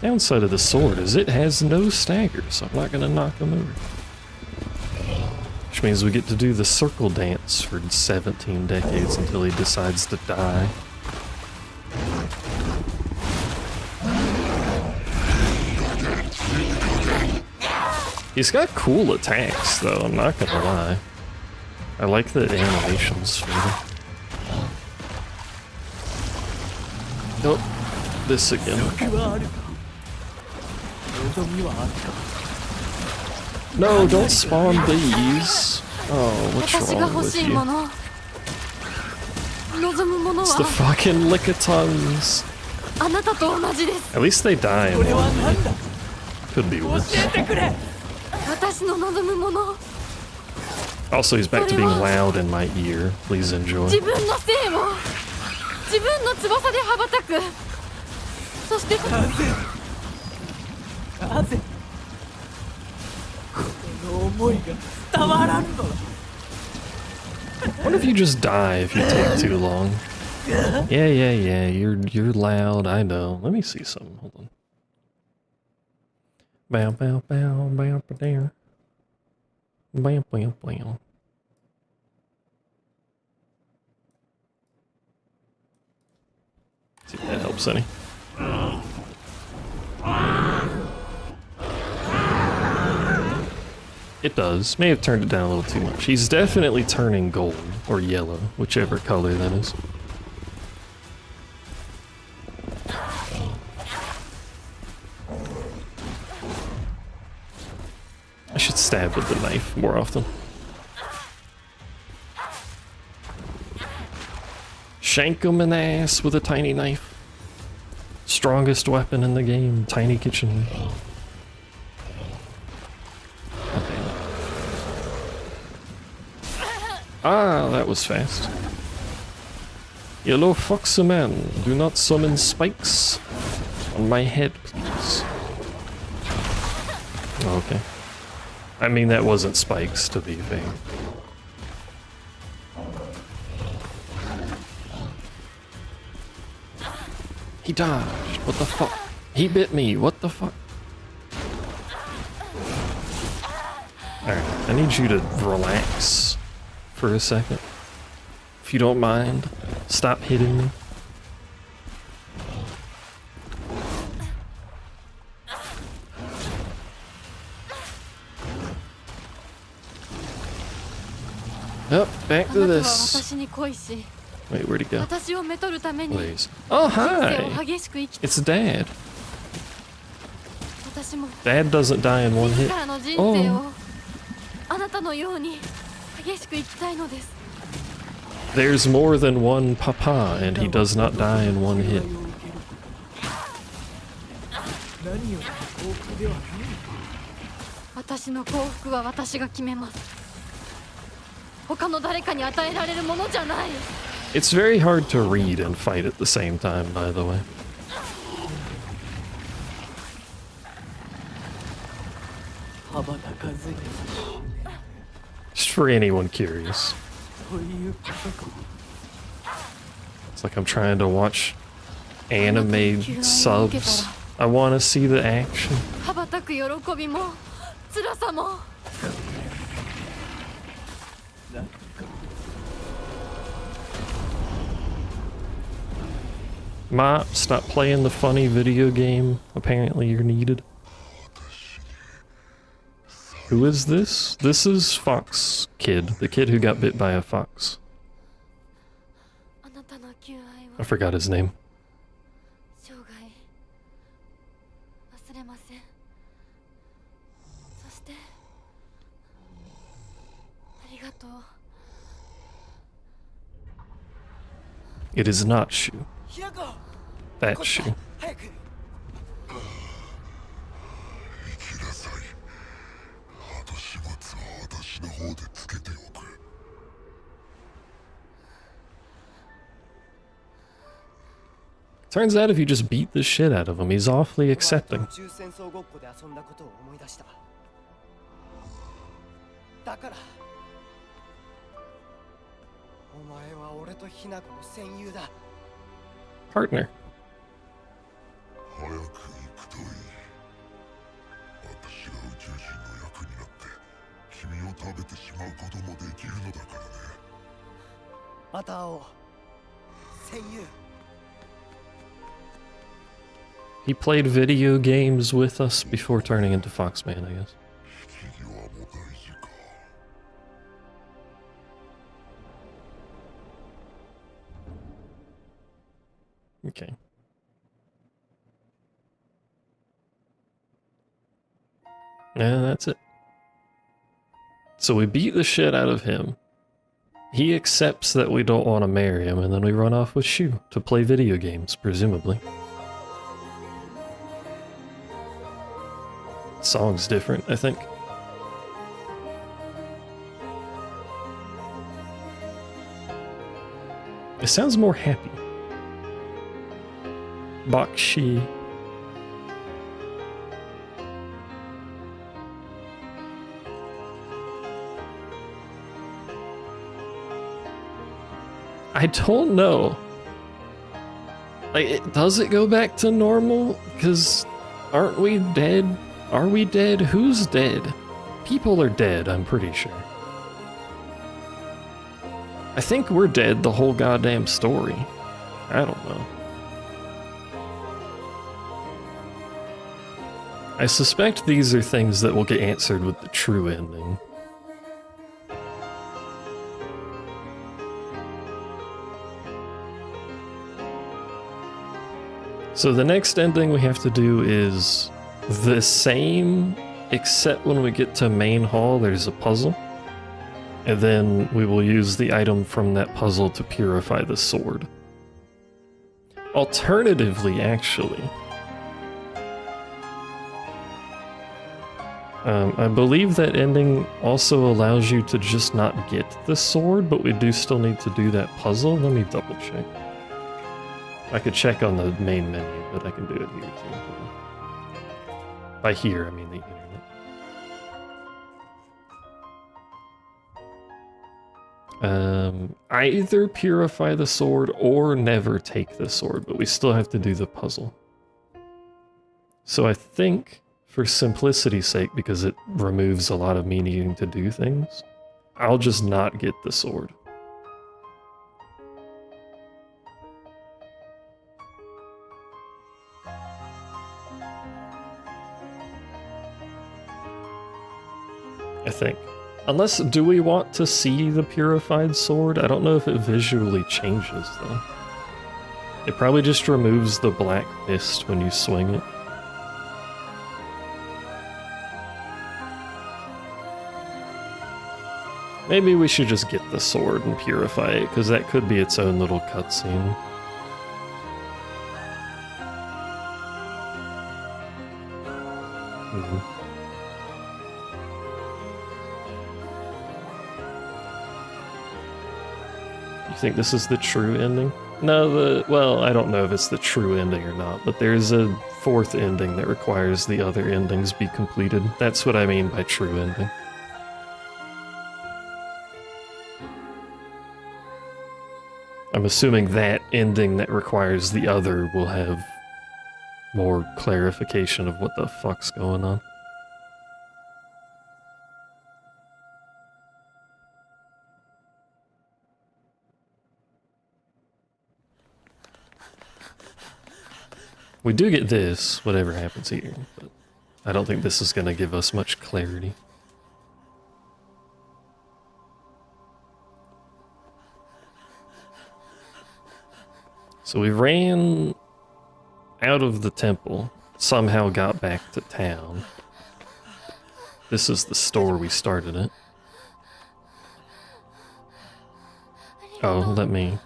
Downside of the sword is it has no stagger, so I'm not gonna knock him over. Which means we get to do the circle dance for 17 decades until he decides to die. He's got cool attacks, though, I'm not gonna lie. I like the animations for them. Oh, this again.
欲はあるか望みはあるか
No, don't spawn these. Oh, what's
私が
wrong
欲
with
しい
you?
もの望むもの
It's the
は
fucking lickitongues.
あなたと同じです
At least they die in
これは
one.
何だ
Could be
教
worse.
えてくれ
私の望むもの
Also, he's back to being loud in my ear. Please enjoy.
自分の性を自分の翼で羽ばたくそして
なぜなぜこの思いが伝わらんのだ
What if you just die if you take too long? Yeah. You're loud. I know. Let me see something. Hold on. Bow, bow, bow, bow, there. Bow, bow, bow. See if that helps any. It does. May have turned it down a little too much. He's definitely turning gold, or yellow, whichever color that is. I should stab with the knife more often. Shank him in the ass with a tiny knife. Strongest weapon in the game, tiny kitchen knife. Ah, that was fast. Yellow foxy man, do not summon spikes on my head, please. Okay. I mean, that wasn't spikes, to be fair. He dodged. What the fuck? He bit me. What the fuck? Alright, I need you to relax for a second. If you don't mind, stop hitting me. Yep, back
あ
to
なたは
this.
私に恋し
Wait, where'd he go?
私をめとるために人
Please. Oh,
生
hi!
を激しく生きた
It's Dad.
私も
Dad doesn't die in one
自
hit.
らの人生をあなたのように激しく生きたいのです
There's more than one papa, and he does not die in one hit.
何よりも幸福ではない
私の幸福は私が決めます他の誰かに与えられるものじゃない
It's very hard to read and fight at the same time, by the way.
羽ばたかずに
Just for anyone curious.
ということか
It's like I'm trying to watch anime subs. I want to see the action.
羽ばたく喜びも辛さも
Mop, stop playing the funny video game. Apparently you're needed. Who is this? This is Fox Kid, the kid who got bit by a fox.
あなたの求愛
I
は
forgot his name.
生涯忘れませんそしてありがとう
It is not Shu.
平川
That Shu.
早く
Turns out if you just beat the shit out of him, he's awfully accepting.
宇宙戦争ごっこで遊んだことを思い出しただからお前は俺とヒナコの戦友だ
Partner.
早く行くといい私が宇宙人の役になって君を食べてしまうこともできるのだからね
また会おう戦友
He played video games with us before turning into Foxman, I guess.
引き
Okay. And that's it. So we beat the shit out of him. He accepts that we don't want to marry him, and then we run off with Shu to play video games, presumably. Song's different, I think. It sounds more happy. Bakshi. I don't know. Like, does it go back to normal? Because aren't we dead? Are we dead? Who's dead? People are dead, I'm pretty sure. I think we're dead the whole goddamn story. I don't know. I suspect these are things that will get answered with the true ending. So the next ending we have to do is the same, except when we get to main hall, there's a puzzle. And then we will use the item from that puzzle to purify the sword. Alternatively, actually, I believe that ending also allows you to just not get the sword, but we do still need to do that puzzle. Let me double check. I could check on the main menu, but I can do it here too. By here, I mean the internet. Either purify the sword or never take the sword, but we still have to do the puzzle. So I think, for simplicity's sake, because it removes a lot of me needing to do things, I'll just not get the sword. I think. Unless, do we want to see the purified sword? I don't know if it visually changes, though. It probably just removes the black mist when you swing it. Maybe we should just get the sword and purify it, because that could be its own little cutscene. You think this is the true ending? No, well, I don't know if it's the true ending or not, but there's a fourth ending that requires the other endings be completed. That's what I mean by true ending. I'm assuming that ending that requires the other will have more clarification of what the fuck's going on. We do get this, whatever happens here, but I don't think this is going to give us much clarity. So we ran out of the temple, somehow got back to town. This is the store we started at. Oh, let me...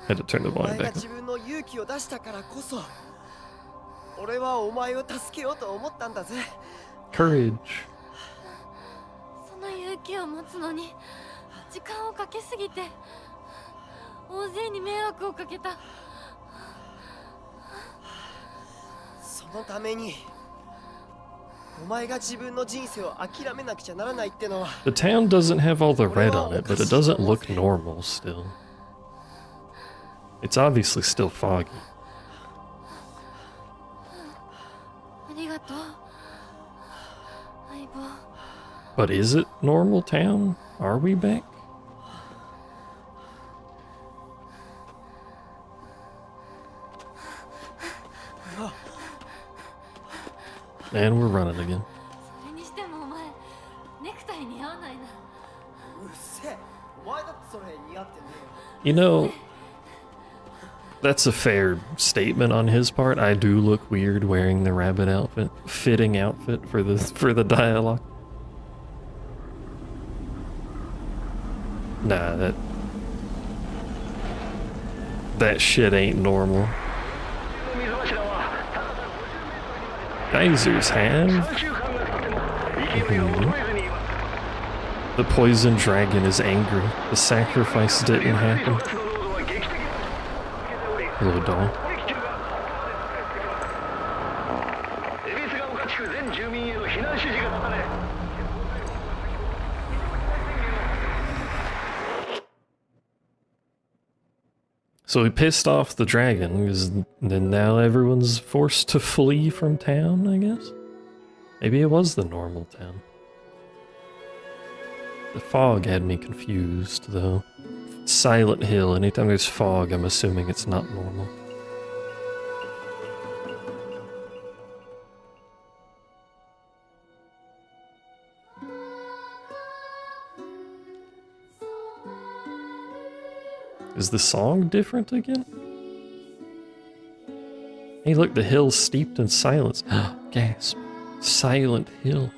Had to turn the volume back up. Courage.
その勇気を持つのに時間をかけすぎて大勢に迷惑をかけた。
そのためにお前が自分の人生を諦めなくちゃならないってのは。
The town doesn't have all the red on it, but it doesn't look normal still. It's obviously still foggy.
ありがとう、相棒。
But is it normal town? Are we back? And we're running again.
それにしてもお前ネクタイ似合わないな。
うっせえ、お前だってそれ似合ってね
You know, that's a fair statement on his part. I do look weird wearing the rabbit outfit. Fitting outfit for the dialogue. Nah, that shit ain't normal. Geysers have. The poison dragon is angry. The sacrifice didn't happen. Hello, doll. So we pissed off the dragon, because then now everyone's forced to flee from town, I guess? Maybe it was the normal town. The fog had me confused, though. Silent Hill, anytime there's fog, I'm assuming it's not normal. Is the song different again? Hey look, the hill's steeped in silence. Gasp. Silent Hill.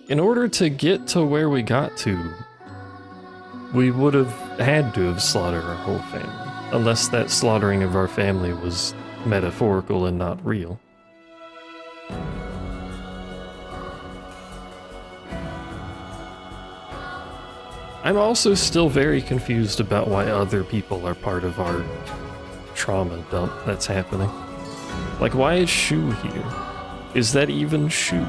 In order to get to where we got to, we would have had to have slaughtered our whole family. Unless that slaughtering of our family was metaphorical and not real. I'm also still very confused about why other people are part of our trauma dump that's happening. Like, why is Shu here? Is that even Shu?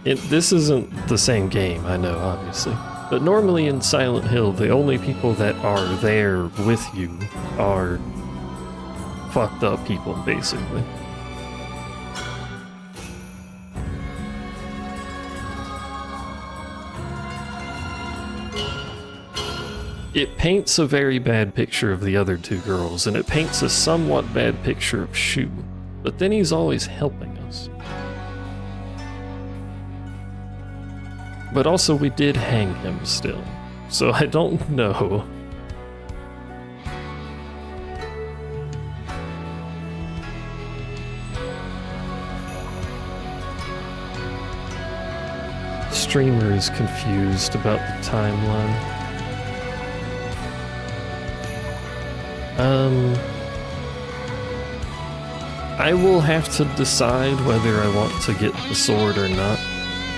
This isn't the same game, I know, obviously. But normally in Silent Hill, the only people that are there with you are fucked up people, basically. It paints a very bad picture of the other two girls, and it paints a somewhat bad picture of Shu, but then he's always helping us. But also we did hang him still, so I don't know. Streamer is confused about the timeline. I will have to decide whether I want to get the sword or not.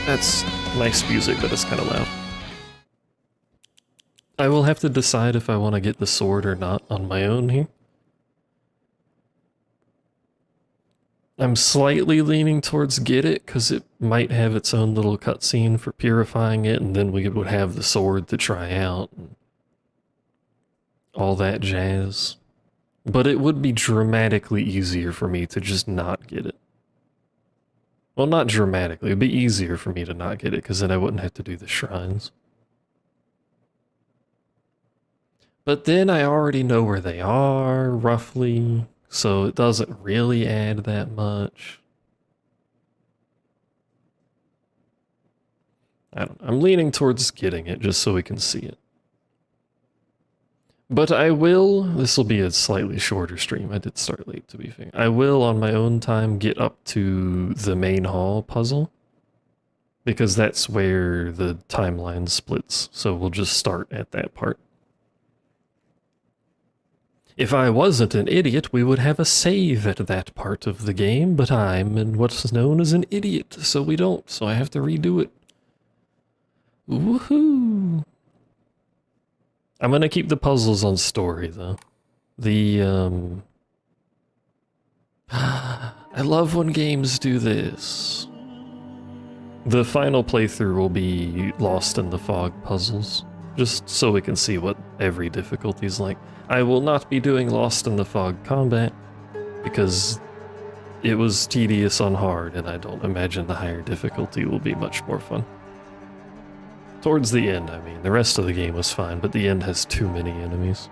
That's nice music, but it's kind of loud. I will have to decide if I want to get the sword or not on my own here. I'm slightly leaning towards get it, because it might have its own little cutscene for purifying it, and then we would have the sword to try out, and all that jazz. But it would be dramatically easier for me to just not get it. Well, not dramatically, it'd be easier for me to not get it, because then I wouldn't have to do the shrines. But then I already know where they are, roughly, so it doesn't really add that much. I don't know. I'm leaning towards getting it, just so we can see it. But I will, this will be a slightly shorter stream, I did start late to be fair. I will, on my own time, get up to the main hall puzzle, because that's where the timeline splits, so we'll just start at that part. If I wasn't an idiot, we would have a save at that part of the game, but I'm what's known as an idiot, so we don't, so I have to redo it. Woohoo! I'm gonna keep the puzzles on story, though. I love when games do this. The final playthrough will be Lost in the Fog puzzles. just so we can see what every difficulty's like. I will not be doing Lost in the Fog combat, because it was tedious on hard, and I don't imagine the higher difficulty will be much more fun. Towards the end, I mean. The rest of the game was fine, but the end has too many enemies.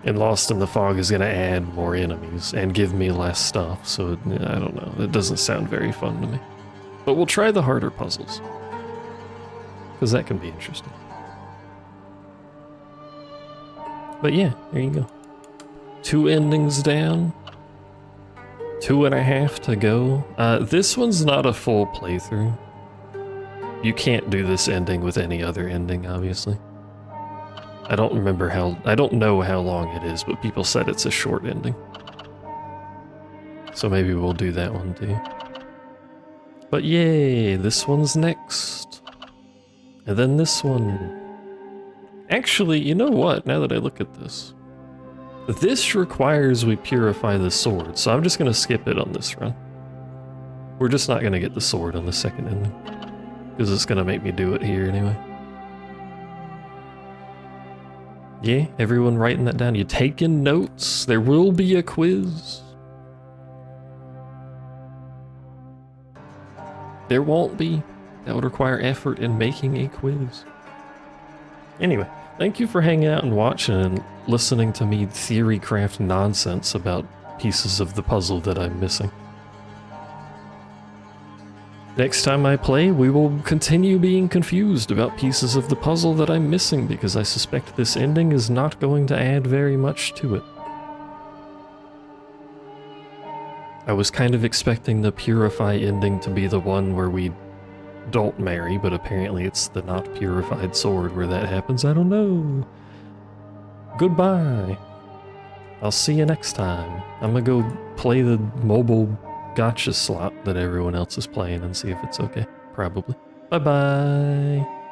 And Lost in the Fog is going to add more enemies and give me less stuff, so I don't know. It doesn't sound very fun to me. But we'll try the harder puzzles, because that can be interesting. But yeah, there you go. 2 endings down. 2.5 to go. This one's not a full playthrough. You can't do this ending with any other ending, obviously. I don't know how long it is, but people said it's a short ending. So maybe we'll do that one too. But yay, this one's next. And then this one. Actually, you know what, now that I look at this. This requires we purify the sword, so I'm just gonna skip it on this run. We're just not gonna get the sword on the second ending, because it's gonna make me do it here anyway. Yeah, everyone writing that down. You taking notes? There will be a quiz. There won't be. That would require effort in making a quiz. Anyway, thank you for hanging out and watching and listening to me theory craft nonsense about pieces of the puzzle that I'm missing. Next time I play, we will continue being confused about pieces of the puzzle that I'm missing, because I suspect this ending is not going to add very much to it. I was kind of expecting the Purify ending to be the one where we don't marry, but apparently it's the not purified sword where that happens. I don't know. Goodbye. I'll see you next time. I'm gonna go play the mobile gotcha slot that everyone else is playing and see if it's okay. Probably. Bye-bye.